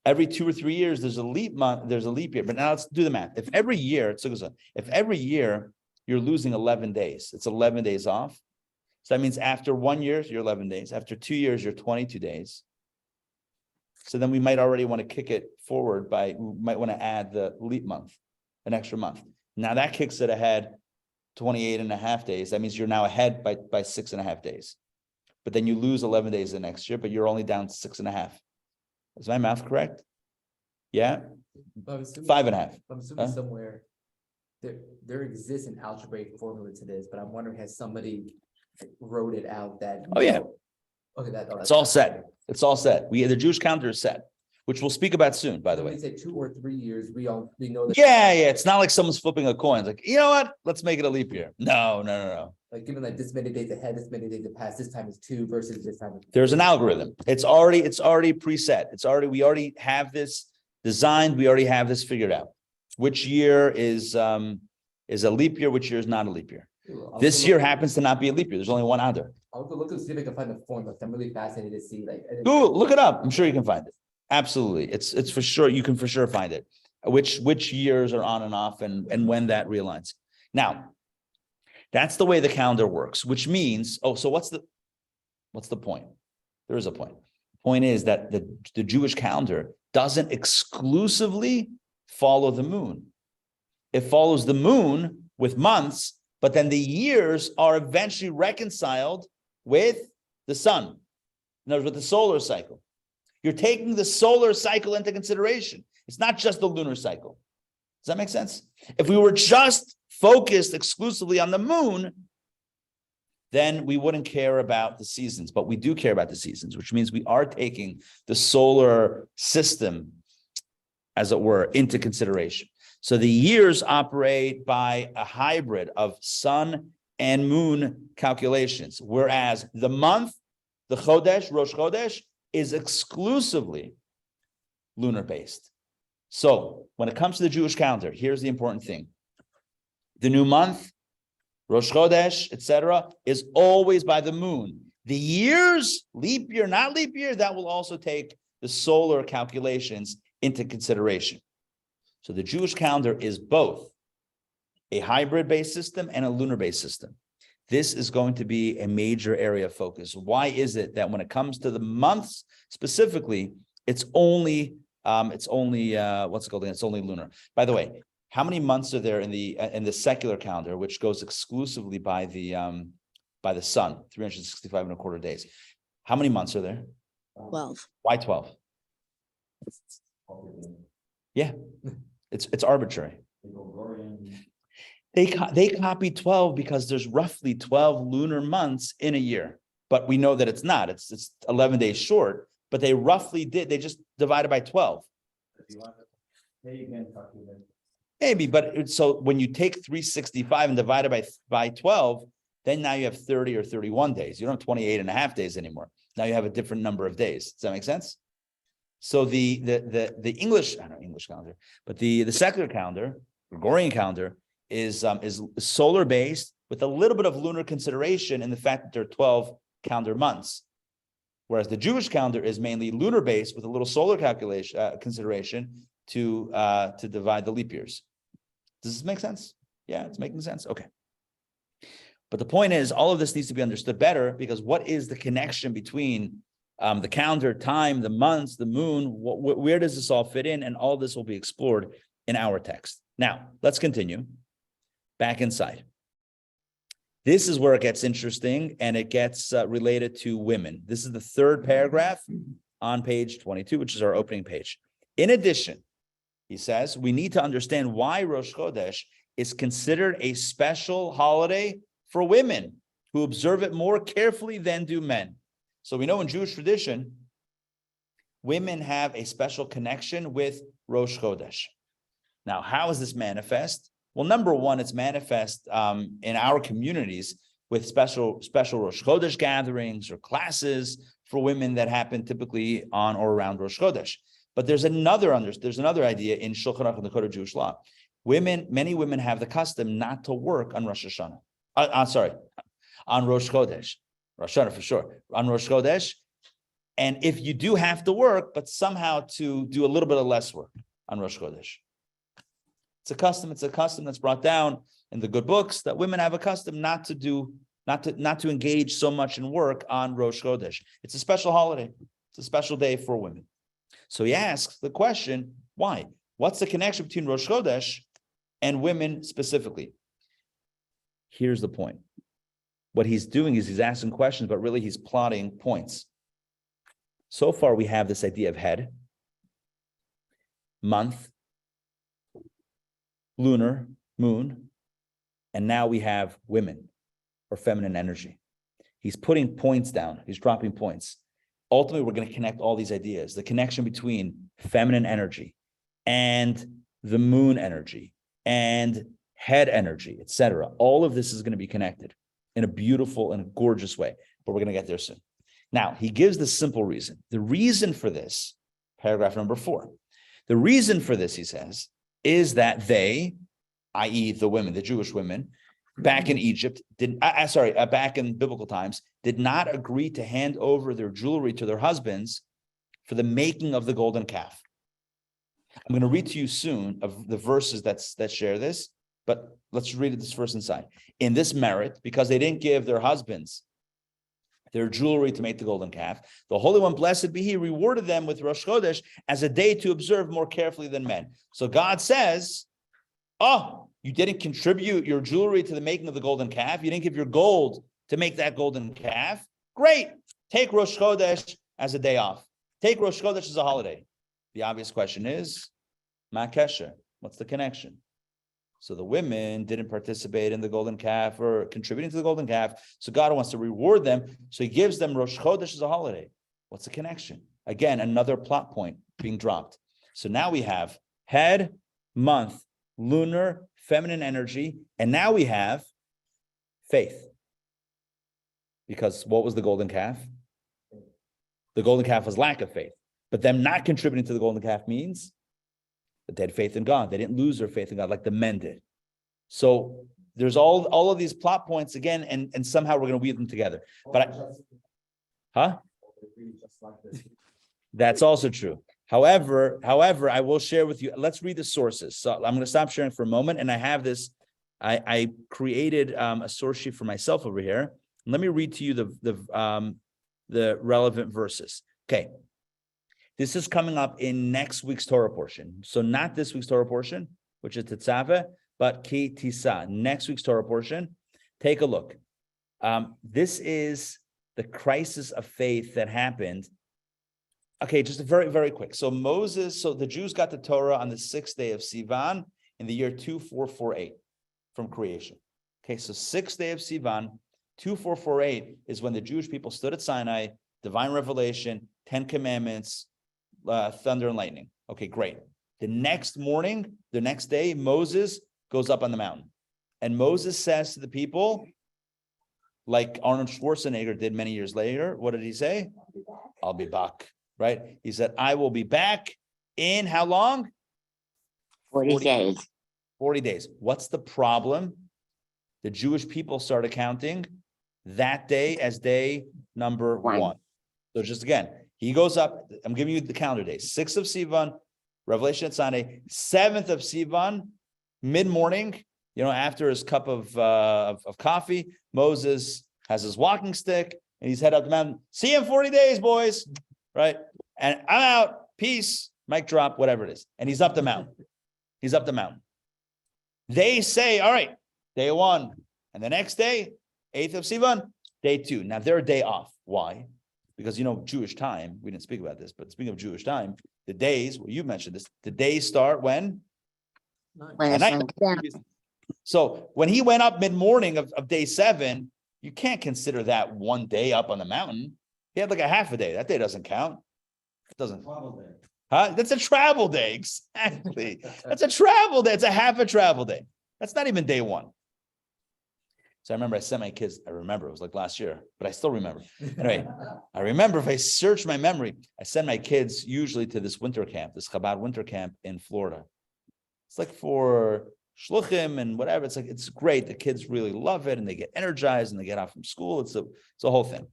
Every 2 or 3 years, there's a leap month, there's a leap year. But now let's do the math. If every year you're losing 11 days, it's 11 days off. So that means after 1 year, you're 11 days. After 2 years, you're 22 days. So then we might already want to kick it forward we might want to add the leap month, an extra month. Now that kicks it ahead 28 and a half days. That means you're now ahead by 6.5 days. But then you lose 11 days the next year, but you're only down to 6.5. Is my math correct? Yeah? 5.5. I'm assuming somewhere there exists an algebraic formula to this, but I'm wondering, has somebody wrote it out that? Oh, yeah. Okay, It's all set. It's all set. The Jewish calendar is set, which we'll speak about soon, by the way. We say 2 or 3 years, we know that. Yeah. It's not like someone's flipping a coin. It's like, you know what? Let's make it a leap year. No. Like given like this many days ahead, this many days to pass, this time is 2 versus this time. There's an algorithm. It's already preset. We already have this designed. We already have this figured out. Which year is a leap year? Which year is not a leap year? This year happens to not be a leap year. There's only one Adar. I'll go look and see if I can find the formula. I'm really fascinated to see Google, look it up. I'm sure you can find it. Absolutely. It's for sure. You can for sure find it. Which years are on and off and when that realigns. Now, that's the way the calendar works, which means, so what's the point? There is a point. The point is that the Jewish calendar doesn't exclusively follow the moon. It follows the moon with months, but then the years are eventually reconciled with the sun. In other words, with the solar cycle. You're taking the solar cycle into consideration. It's not just the lunar cycle. Does that make sense? If we were just focused exclusively on the moon, then we wouldn't care about the seasons, but we do care about the seasons, which means we are taking the solar system, as it were, into consideration. So the years operate by a hybrid of sun and moon calculations, whereas the month, the Chodesh, Rosh Chodesh, is exclusively lunar based. So when it comes to the Jewish calendar, here's the important thing. The new month, Rosh Chodesh, etc., is always by the moon. The years, leap year, not leap year, that will also take the solar calculations into consideration. So the Jewish calendar is both a hybrid-based system and a lunar-based system. This is going to be a major area of focus. Why is it that when it comes to the months specifically, it's only what's it called? It's only lunar. By the way, how many months are there in the secular calendar, which goes exclusively by the sun, 365 and a quarter days? How many months are there? 12. Why 12? Yeah, it's arbitrary. They copy 12 because there's roughly 12 lunar months in a year, but we know that it's not. It's 11 days short, but they roughly they just divided by 12. Maybe, but so when you take 365 and divide it by 12, then now you have 30 or 31 days. You don't have 28 and a half days anymore. Now you have a different number of days. Does that make sense? So the English, I don't know English calendar, but the secular calendar, Gregorian calendar, is solar based with a little bit of lunar consideration in the fact that there are 12 calendar months, whereas the Jewish calendar is mainly lunar based with a little solar calculation consideration to divide the leap years. Does this make sense? Yeah, it's making sense. Okay. But the point is, all of this needs to be understood better, because what is the connection between the calendar, time, the months, the moon? Where does this all fit in? And all this will be explored in our text. Now, let's continue. Back inside. This is where it gets interesting, and it gets related to women. This is the third paragraph on page 22, which is our opening page. In addition, he says, we need to understand why Rosh Chodesh is considered a special holiday for women who observe it more carefully than do men. So we know in Jewish tradition, women have a special connection with Rosh Chodesh. Now, how is this manifest? Well, number one, it's manifest in our communities with special Rosh Chodesh gatherings or classes for women that happen typically on or around Rosh Chodesh. But there's another idea in Shulchan Aruch and the Code of Jewish Law. Many women have the custom not to work on Rosh Hashanah. On Rosh Chodesh. Rosh Hashanah for sure. On Rosh Chodesh. And if you do have to work, but somehow to do a little bit of less work on Rosh Chodesh. It's a custom that's brought down in the good books, that women have a custom not to engage so much in work on Rosh Chodesh. It's a special holiday. It's a special day for women. So he asks the question, why? What's the connection between Rosh Chodesh and women specifically? Here's the point. What he's doing is he's asking questions, but really he's plotting points. So far, we have this idea of head, month, lunar, moon, and now we have women or feminine energy. He's putting points down. He's dropping points. Ultimately, we're going to connect all these ideas, the connection between feminine energy and the moon energy and head energy, etc. All of this is going to be connected in a beautiful and gorgeous way, but we're going to get there soon. Now, he gives the simple reason. The reason for this, paragraph number 4, the reason for this, he says, is that they, i.e. the women, the Jewish women, back in Egypt, back in biblical times, did not agree to hand over their jewelry to their husbands for the making of the golden calf. I'm going to read to you soon of the verses that share this, but let's read this verse inside. In this merit, because they didn't give their husbands their jewelry to make the golden calf, the Holy One, blessed be He, rewarded them with Rosh Chodesh as a day to observe more carefully than men. So God says, oh, you didn't contribute your jewelry to the making of the golden calf. You didn't give your gold to make that golden calf. Great. Take Rosh Chodesh as a day off. Take Rosh Chodesh as a holiday. The obvious question is, Ma Kesher, what's the connection? So the women didn't participate in the golden calf or contributing to the golden calf. So God wants to reward them. So He gives them Rosh Chodesh as a holiday. What's the connection? Again, another plot point being dropped. So now we have head, month, lunar, feminine energy, and now we have Faith. Because what was the golden calf? The golden calf was lack of faith. But them not contributing to the golden calf means that they had faith in God. They didn't lose their faith in God like the men did. So there's all of these plot points again, and somehow we're going to weave them together. But that's also true. However, I will share with you. Let's read the sources. So I'm going to stop sharing for a moment, and I have this. I created a source sheet for myself over here. Let me read to you the relevant verses. Okay, this is coming up in next week's Torah portion. So not this week's Torah portion, which is Tetzaveh, but Ki Tisa, next week's Torah portion. Take a look. This is the crisis of faith that happened. Okay, just very, very quick. So the Jews got the Torah on the 6th day of Sivan in the year 2448 from creation. Okay, so 6th day of Sivan, 2448 is when the Jewish people stood at Sinai, divine revelation, 10 commandments, thunder and lightning. Okay, great. The next morning, the next day, Moses goes up on the mountain. And Moses says to the people, like Arnold Schwarzenegger did many years later, what did he say? I'll be back, right? He said, I will be back in how long? 40 days. 40 days. What's the problem? The Jewish people started counting that day as day number one. So just again, he goes up, I'm giving you the calendar days, 6th of Sivan, Revelation at Sinai, 7th of Sivan, mid-morning, after his cup of coffee, Moses has his walking stick and he's headed up the mountain. See you in 40 days, boys, right? And I'm out, peace, mic drop, whatever it is. And he's up the mountain. He's up the mountain. They say, all right, day one. And the next day, 8th of Sivan, day two. Now they're a day off. Why? Because, Jewish time, we didn't speak about this, but speaking of Jewish time, the days, well, you mentioned this, the days start when? When At the night. sun goes down. So when he went up mid-morning of day 7, you can't consider that one day up on the mountain. He had like a half a day. That day doesn't count. It doesn't. Huh? That's a travel day. Exactly. That's a travel day. It's a half a travel day. That's not even day 1. So I remember I sent my kids, it was like last year, but I still remember. Anyway, I remember if I search my memory, I send my kids usually to this winter camp, this Chabad winter camp in Florida. It's like for shluchim and whatever. It's great. The kids really love it and they get energized and they get out from school. It's a whole thing.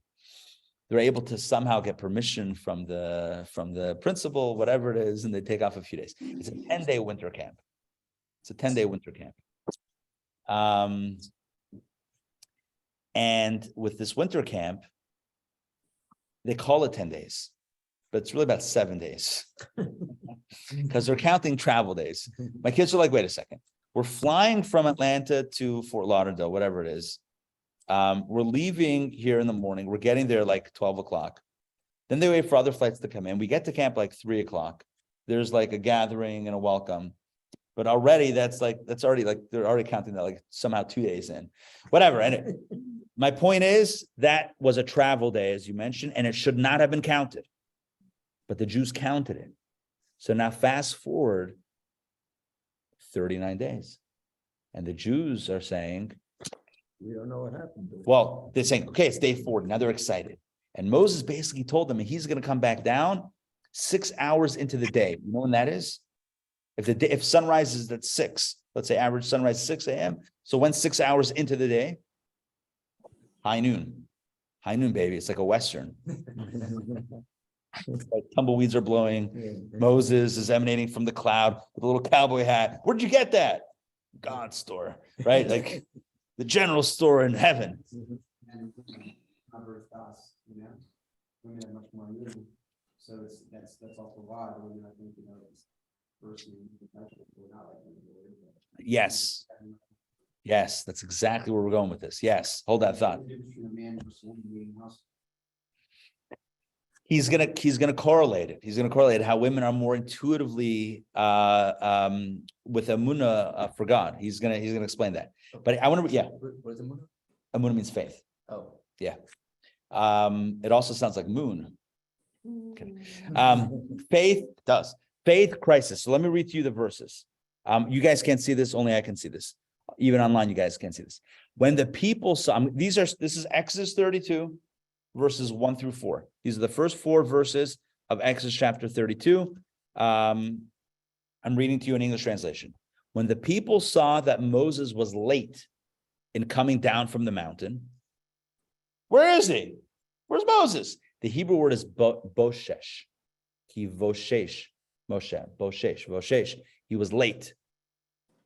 They're able to somehow get permission from the principal, whatever it is, and they take off a few days. It's a 10-day winter camp. And with this winter camp, they call it 10 days, but it's really about 7 days because they're counting travel days. My kids are like, wait a second. We're flying from Atlanta to Fort Lauderdale, whatever it is. We're leaving here in the morning. We're getting there like 12 o'clock. Then they wait for other flights to come in. We get to camp like 3 o'clock. There's like a gathering and a welcome. But already they're already counting that like somehow 2 days in. Whatever. And my point is that was a travel day, as you mentioned, and it should not have been counted. But the Jews counted it. So now fast forward 39 days. And the Jews are saying, We don't know what happened to it. well, they're saying, okay, it's day 40. Now they're excited. And Moses basically told them he's going to come back down 6 hours into the day. You know when that is? If sunrise is at 6, let's say average sunrise 6 a.m. So when 6 hours into the day? High noon, baby. It's like a Western. Like tumbleweeds are blowing. Moses is emanating from the cloud with a little cowboy hat. Where'd you get that? God's store, right? Like the general store in heaven. Numbers us, women have much more room, so that's also why women, I think, it's personally we're not like Yes. Yes, that's exactly where we're going with this. Yes, hold that thought. He's gonna correlate it. He's gonna correlate how women are more intuitively with emunah for God. He's gonna explain that. But I want to, yeah. What is emunah? Emunah means faith. Oh. Yeah. It also sounds like moon. Okay. Faith does. Faith crisis. So let me read to you the verses. You guys can't see this, only I can see this. Even online, you guys can't see this. When the people saw, this is Exodus 32, verses 1 through 4. These are the first 4 verses of Exodus chapter 32. I'm reading to you in English translation. When the people saw that Moses was late in coming down from the mountain, where is he? Where's Moses? The Hebrew word is boshesh. He voshesh, Moshe, boshesh. He was late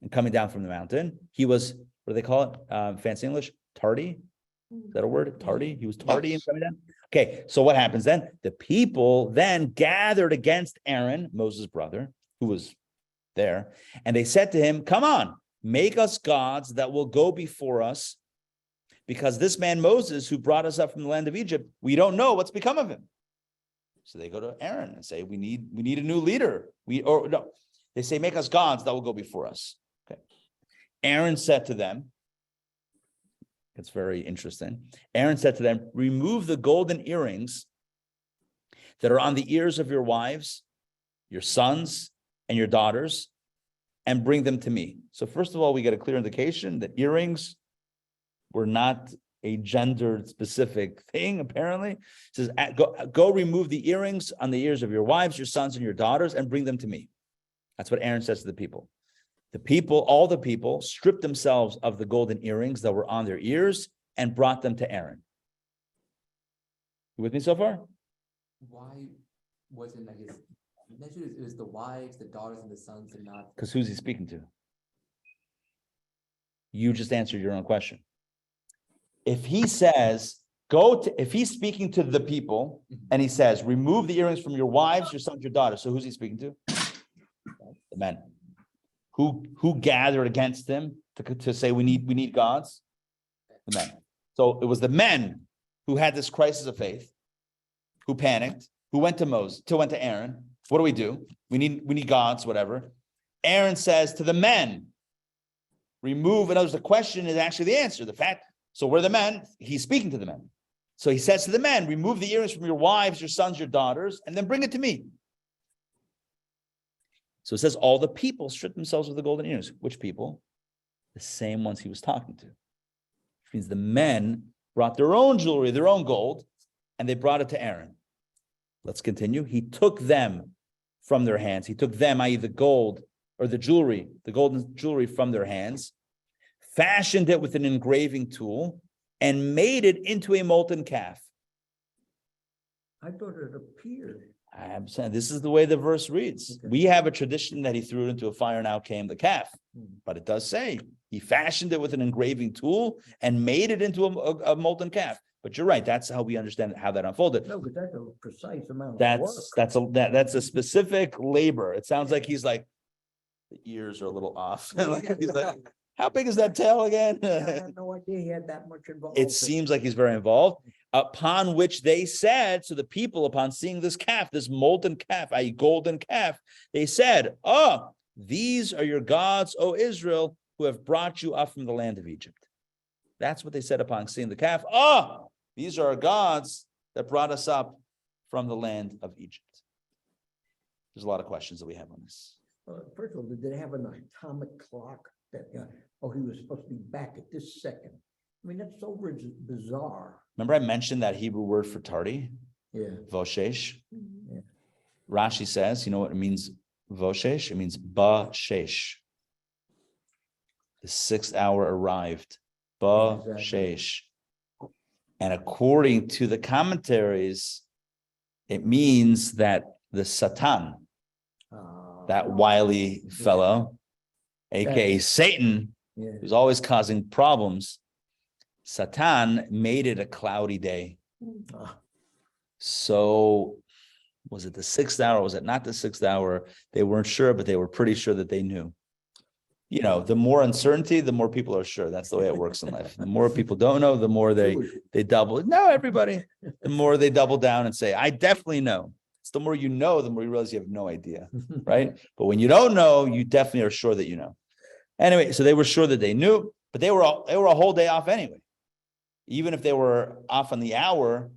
in coming down from the mountain. He was, what do they call it? Fancy English? Tardy? Is that a word? Tardy? He was tardy in coming down? Okay, so what happens then? The people then gathered against Aaron, Moses' brother, who was there, and they said to him, come on, make us gods that will go before us, because this man Moses, who brought us up from the land of Egypt, we don't know what's become of him. So they go to Aaron and say, we need a new leader. They say, make us gods that will go before us. Okay. Aaron said to them, it's very interesting. Aaron said to them, remove the golden earrings that are on the ears of your wives, your sons, and your daughters, and bring them to me. So first of all, we get a clear indication that earrings were not a gendered specific thing, apparently. It says, go remove the earrings on the ears of your wives, your sons, and your daughters, and bring them to me. That's what Aaron says to the people. All the people stripped themselves of the golden earrings that were on their ears and brought them to Aaron. You with me so far? Why wasn't, I guess, it was the wives, the daughters, and the sons, and not? Because who's he speaking to? You just answered your own question. If he says, if he's speaking to the people and he says, remove the earrings from your wives, your sons, your daughters. So who's he speaking to? The men. Who gathered against him to say we need gods? The men. So it was the men who had this crisis of faith, who panicked, who went to Aaron. What do? We need gods, whatever. Aaron says to the men, remove. In other words, the question is actually the answer. The fact. So we're the men. He's speaking to the men. So he says to the men, remove the earrings from your wives, your sons, your daughters, and then bring it to me. So it says all the people stripped themselves of the golden earrings. Which people? The same ones he was talking to. Which means the men brought their own jewelry, their own gold, and they brought it to Aaron. Let's continue. He took them from their hands. He took them, i.e. the gold or the jewelry, the golden jewelry from their hands, fashioned it with an engraving tool, and made it into a molten calf. I thought it appeared. I'm saying this is the way the verse reads. Okay. We have a tradition that he threw it into a fire and out came the calf. But it does say he fashioned it with an engraving tool and made it into a molten calf. But you're right. That's how we understand how that unfolded. No, because that's a precise amount of That's a specific labor. It sounds like he's like, the ears are a little off. He's like, how big is that tail again? I had no idea he had that much involved. It seems like he's very involved. Upon which they said, so the people, upon seeing this calf, this molten calf, i.e. golden calf, they said, oh, these are your gods, O Israel, who have brought you up from the land of Egypt. That's what they said upon seeing the calf. Oh, these are our gods that brought us up from the land of Egypt. There's a lot of questions that we have on this. First of all, did they have an atomic clock that, he was supposed to be back at this second? I mean, that's so bizarre. Remember I mentioned that Hebrew word for tardy? Yeah. Voshesh. Yeah. Rashi says, you know what it means, voshesh? It means ba-shesh. The 6th hour arrived. Ba-shesh. And according to the commentaries, it means that the Satan, that wily fellow, aka Satan, who's always causing problems, Satan made it a cloudy day. So was it the 6th hour? Was it not the 6th hour? They weren't sure, but they were pretty sure that they knew. You know, the more uncertainty, the more people are sure. That's the way it works in life. The more people don't know, the more they double. No, everybody. The more they double down and say, I definitely know. It's the more you know, the more you realize you have no idea, right? But when you don't know, you definitely are sure that you know. Anyway, so they were sure that they knew, but they were a whole day off anyway. Even if they were off on the hour,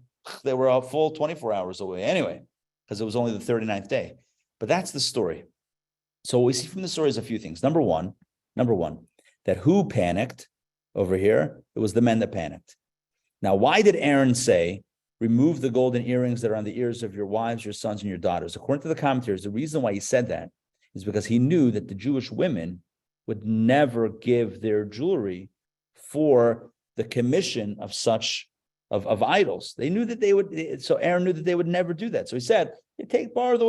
they were a full 24 hours away anyway, because it was only the 39th day. But that's the story. So what we see from the story is a few things. Number one, that who panicked? Over here, it was the men that panicked. Now, why did Aaron say, remove the golden earrings that are on the ears of your wives, your sons, and your daughters? According to the commentators, the reason why he said that is because he knew that the Jewish women would never give their jewelry for the commission of such of idols. They knew that they would. So Aaron knew that they would never do that. So he said, take the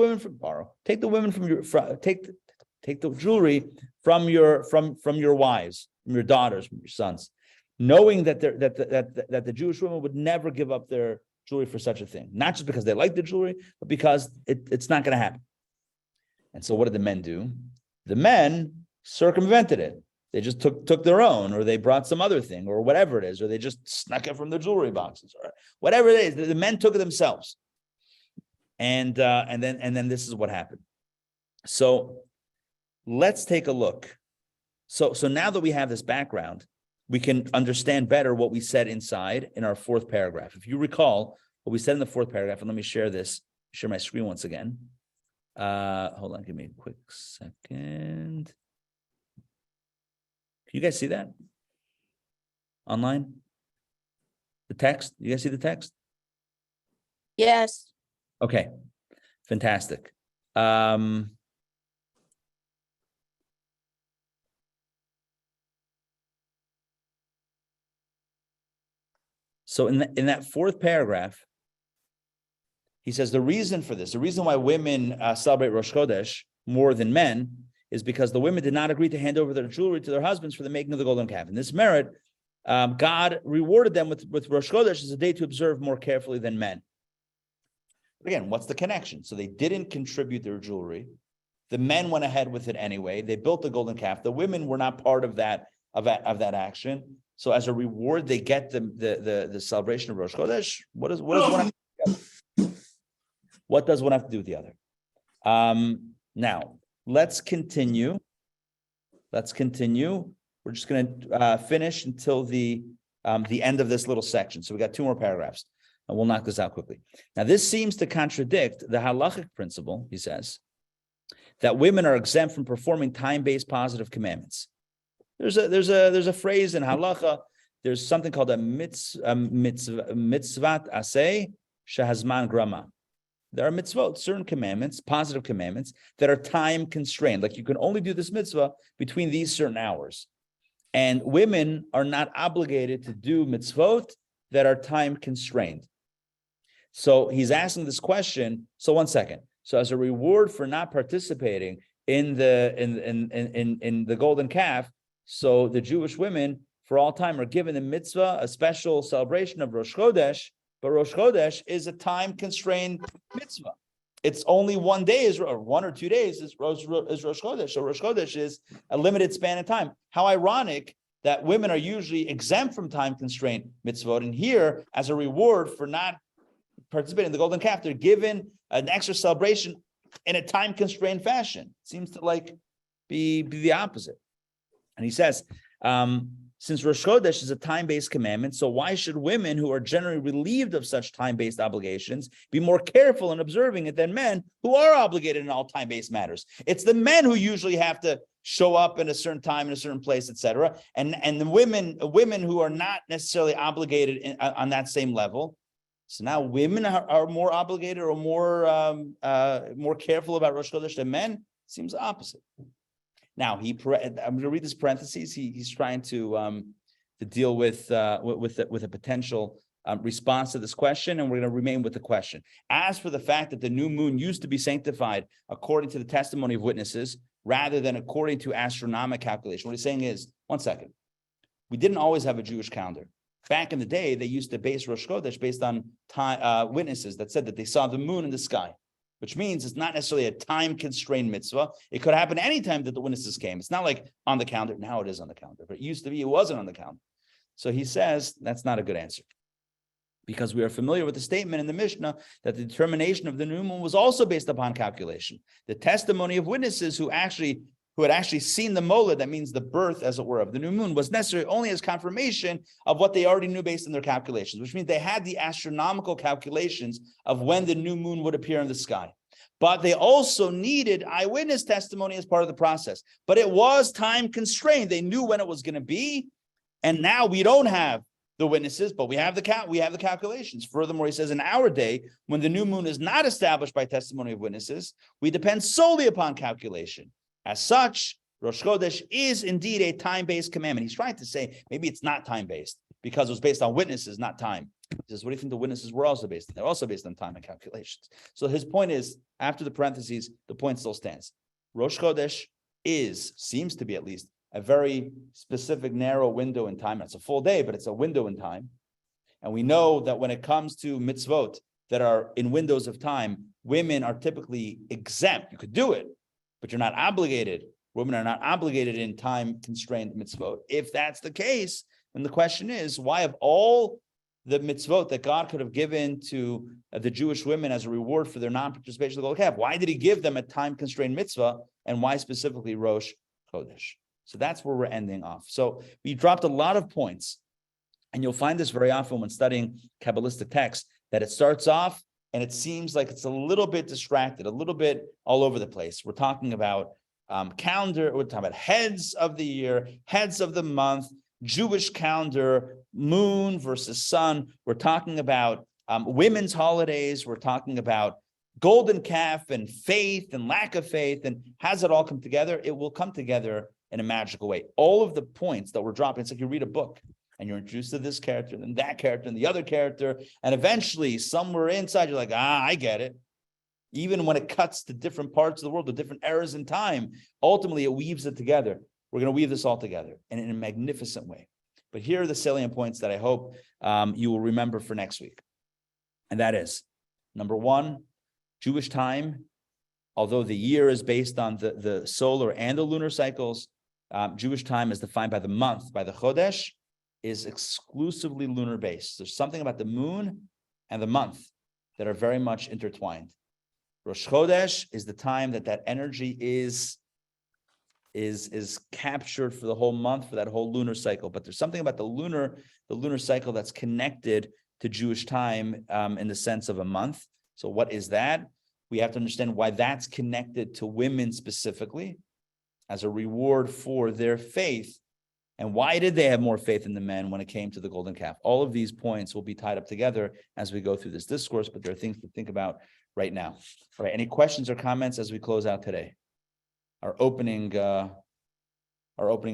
jewelry from your wives, from your daughters, from your sons, knowing that the Jewish women would never give up their jewelry for such a thing, not just because they like the jewelry, but because it's not going to happen. And so what did the men do? The men circumvented it. They just took their own, or they brought some other thing, or whatever it is, or they just snuck it from the jewelry boxes, or whatever it is. The men took it themselves. And then this is what happened. So let's take a look. So now that we have this background, we can understand better what we said inside in our fourth paragraph. If you recall what we said in the fourth paragraph, and let me share my screen once again. Hold on, give me a quick second. Can you guys see that online? The text? You guys see the text? Yes. Okay, fantastic. So in that fourth paragraph, he says the reason for this, the reason why women celebrate Rosh Chodesh more than men, is because the women did not agree to hand over their jewelry to their husbands for the making of the golden calf. In this merit, God rewarded them with Rosh Chodesh as a day to observe more carefully than men. Again, what's the connection? So they didn't contribute their jewelry. The men went ahead with it anyway. They built the golden calf. The women were not part of that action. So as a reward, they get the celebration of Rosh Chodesh. What does one have to do with the other? What does one have to do with the other? Now, let's continue. We're just going to finish until the end of this little section. So we got 2 more paragraphs, and we'll knock this out quickly. Now, this seems to contradict the halachic principle, he says, that women are exempt from performing time-based positive commandments. There's a phrase in halacha. There's something called a mitzvat aseh shehazman grama. There are mitzvot, certain commandments, positive commandments, that are time constrained. Like you can only do this mitzvah between these certain hours. And women are not obligated to do mitzvot that are time constrained. So he's asking this question. So 1 second. So as a reward for not participating in the golden calf, so the Jewish women for all time are given a mitzvah, a special celebration of Rosh Chodesh. But Rosh Chodesh is a time-constrained mitzvah. It's only 1 day, or 1 or 2 days is Rosh Chodesh. So Rosh Chodesh is a limited span of time. How ironic that women are usually exempt from time-constrained mitzvot. And here, as a reward for not participating in the golden calf, they're given an extra celebration in a time-constrained fashion. It seems to be the opposite. And he says, since Rosh Chodesh is a time-based commandment, so why should women who are generally relieved of such time-based obligations be more careful in observing it than men who are obligated in all time-based matters? It's the men who usually have to show up in a certain time, in a certain place, etc. And the women who are not necessarily obligated on that same level. So now women are more obligated or more careful about Rosh Chodesh than men. Seems the opposite. Now I'm going to read this parentheses. He's trying to deal with a potential response to this question, and we're going to remain with the question. As for the fact that the new moon used to be sanctified according to the testimony of witnesses, rather than according to astronomical calculation, what he's saying is, 1 second, we didn't always have a Jewish calendar. Back in the day, they used to base Rosh Chodesh based on witnesses that said that they saw the moon in the sky, which means it's not necessarily a time-constrained mitzvah. It could happen anytime that the witnesses came. It's not like on the calendar. Now it is on the calendar, but it used to be, it wasn't on the calendar. So he says that's not a good answer, because we are familiar with the statement in the Mishnah that the determination of the new moon was also based upon calculation. The testimony of witnesses who had actually seen the moled, that means the birth, as it were, of the new moon, was necessary only as confirmation of what they already knew based on their calculations, which means they had the astronomical calculations of when the new moon would appear in the sky. But they also needed eyewitness testimony as part of the process. But it was time constrained. They knew when it was going to be, And now we don't have the witnesses, but we have the calculations. Furthermore, he says in our day, when the new moon is not established by testimony of witnesses, we depend solely upon calculation. As such, Rosh Chodesh is indeed a time-based commandment. He's trying to say maybe it's not time-based because it was based on witnesses, not time. He says, what do you think the witnesses were also based on? They're also based on time and calculations. So his point is, after the parentheses, the point still stands. Rosh Chodesh seems to be at least, a very specific, narrow window in time. It's a full day, but it's a window in time. And we know that when it comes to mitzvot that are in windows of time, women are typically exempt. You could do it, but you're not obligated. Women are not obligated in time-constrained mitzvot. If that's the case, then the question is, why of all the mitzvot that God could have given to the Jewish women as a reward for their non-participation in the Golden Calf, why did he give them a time-constrained mitzvah, and why specifically Rosh Chodesh? So that's where we're ending off. So we dropped a lot of points, and you'll find this very often when studying Kabbalistic texts, that it starts off and it seems like it's a little bit distracted, a little bit all over the place. We're talking about calendar, we're talking about heads of the year, heads of the month, Jewish calendar, moon versus sun. We're talking about women's holidays. We're talking about golden calf and faith and lack of faith. And how does it all come together? It will come together in a magical way. All of the points that we're dropping, it's like you read a book and you're introduced to this character, then that character, and the other character. And eventually somewhere inside, you're like, I get it. Even when it cuts to different parts of the world, to different eras in time, ultimately it weaves it together. We're going to weave this all together and in a magnificent way. But here are the salient points that I hope you will remember for next week. And that is, number one, Jewish time, although the year is based on the solar and the lunar cycles, Jewish time is defined by the month, by the Chodesh, is exclusively lunar based. There's something about the moon and the month that are very much intertwined. Rosh Chodesh is the time that energy is captured for the whole month, for that whole lunar cycle. But there's something about the lunar cycle that's connected to Jewish time in the sense of a month. So what is that? We have to understand why that's connected to women specifically as a reward for their faith. And why did they have more faith in the men when it came to the golden calf? All of these points will be tied up together as we go through this discourse, but there are things to think about right now. All right, any questions or comments as we close out today? Our opening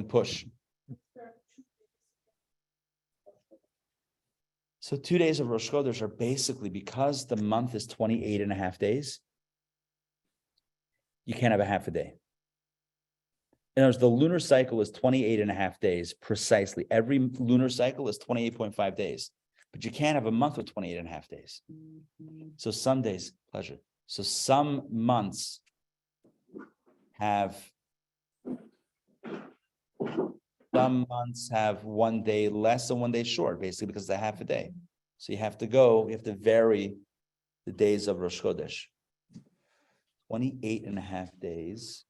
push. So 2 days of Rosh Chodesh are basically, because the month is 28 and a half days, you can't have a half a day. In other words, the lunar cycle is 28 and a half days precisely. Every lunar cycle is 28.5 days, but you can't have a month with 28 and a half days. So some days, pleasure. So some months have 1 day less and 1 day short, basically, because it's a half a day. So you have to vary the days of Rosh Chodesh. 28 and a half days.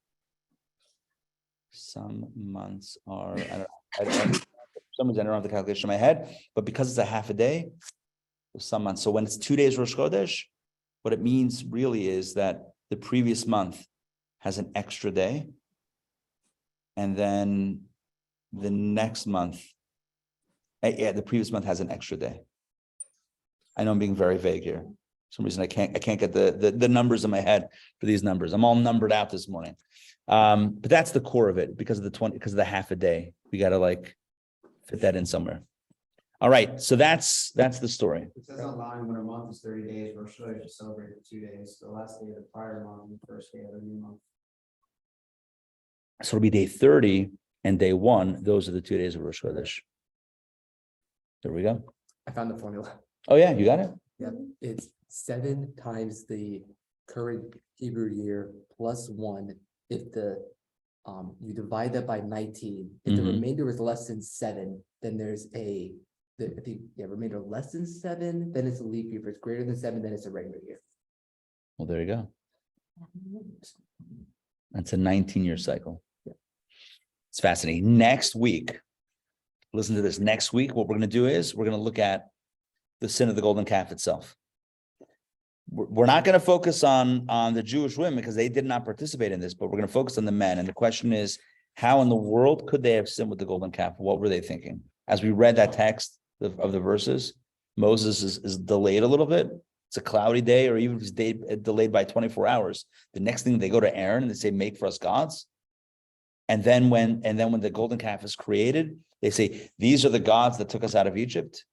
Some months are, I don't have the calculation in my head, but because it's a half a day, some months. So when it's 2 days Rosh Chodesh, what it means really is that the previous month has an extra day, and then the next month, the previous month has an extra day. I know I'm being very vague here. For some reason I can't get the numbers in my head for these numbers. I'm all numbered out this morning. But that's the core of it, because of the half a day. We got to fit that in somewhere. All right, so that's the story. It says online when a month is 30 days, Rosh Chodesh is celebrated for 2 days. The last day of the prior month and the first day of the new month. So it'll be day 30 and day 1. Those are the 2 days of Rosh Chodesh. There we go. I found the formula. Oh yeah, you got it? Yep, it's 7 times the current Hebrew year plus 1. If you divide that by 19, if the remainder is less than 7, then there's remainder less than 7, then it's a leap year. If it's greater than 7, then it's a regular year. Well, there you go. That's a 19-year cycle. Yeah. It's fascinating. Next week, listen to this. Next week, what we're going to do is we're going to look at the sin of the golden calf itself. We're not going to focus on the Jewish women because they did not participate in this, but we're going to focus on the men. And the question is, how in the world could they have sinned with the golden calf? What were they thinking? as we read that text of the verses, Moses is delayed a little bit. It's a cloudy day, or even if it's delayed by 24 hours. The next thing they go to Aaron and they say, make for us gods. And then when the golden calf is created, they say, these are the gods that took us out of Egypt.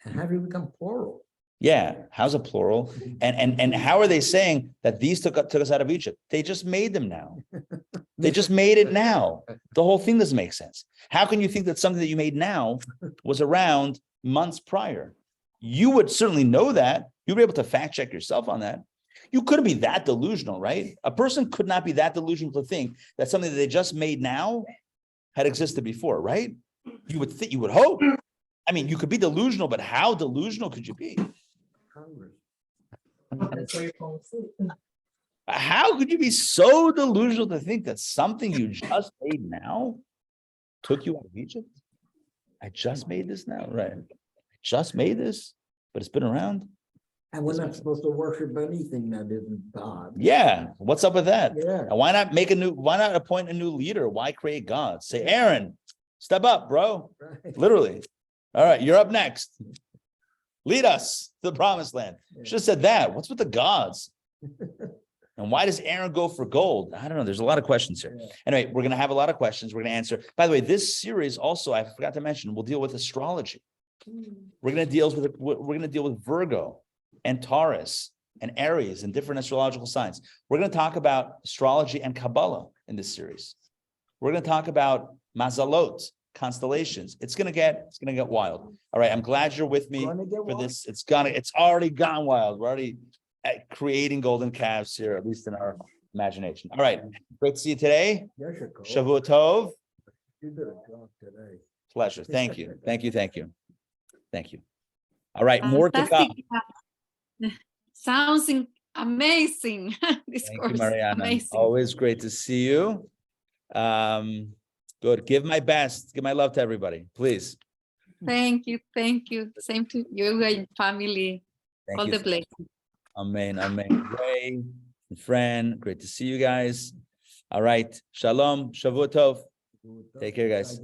And how do we become plural? Yeah, how's a plural? And how are they saying that these took us out of Egypt? They just made them now. They just made it now. The whole thing doesn't make sense. How can you think that something that you made now was around months prior? You would certainly know that. You'd be able to fact check yourself on that. You couldn't be that delusional, right? A person could not be that delusional to think that something that they just made now had existed before, right? You would think, you would hope. I mean, you could be delusional, but how delusional could you be? Congress. How could you be so delusional to think that something you just made now took you out of Egypt? I just made this now, right? I just made this, but it's been around. And we're not supposed to worship anything that isn't God. Yeah, what's up with that? Yeah. And why not appoint a new leader? Why create gods? Say, Aaron, step up, bro. Right. Literally. All right, you're up next. Lead us to the promised land. Should have said that. What's with the gods? And why does Aaron go for gold? I don't know. There's a lot of questions here. Yeah. Anyway, we're going to have a lot of questions. We're going to answer. By the way, this series also, I forgot to mention, will deal with astrology. We're going to deal with Virgo and Taurus and Aries and different astrological signs. We're going to talk about astrology and Kabbalah in this series. We're going to talk about mazalot, constellations. It's going to get wild. All right, I'm glad you're with me for this. It's already gone wild. We're already creating golden calves here, at least in our imagination. All right, great to see you today. Yes, you're cool. Shavua Tov. You did a job today. Pleasure. Thank you. Thank you. All right, more to come. Fantastic. Sounds amazing. Thank you, Discourse. Mariana. Amazing. Always great to see you. Good. Give my best. Give my love to everybody, please. Thank you. Same to you and your family. Thank All you. the blessings. Amen. Ray, friend, great to see you guys. All right. Shalom. Shavua Tov. Take care, guys.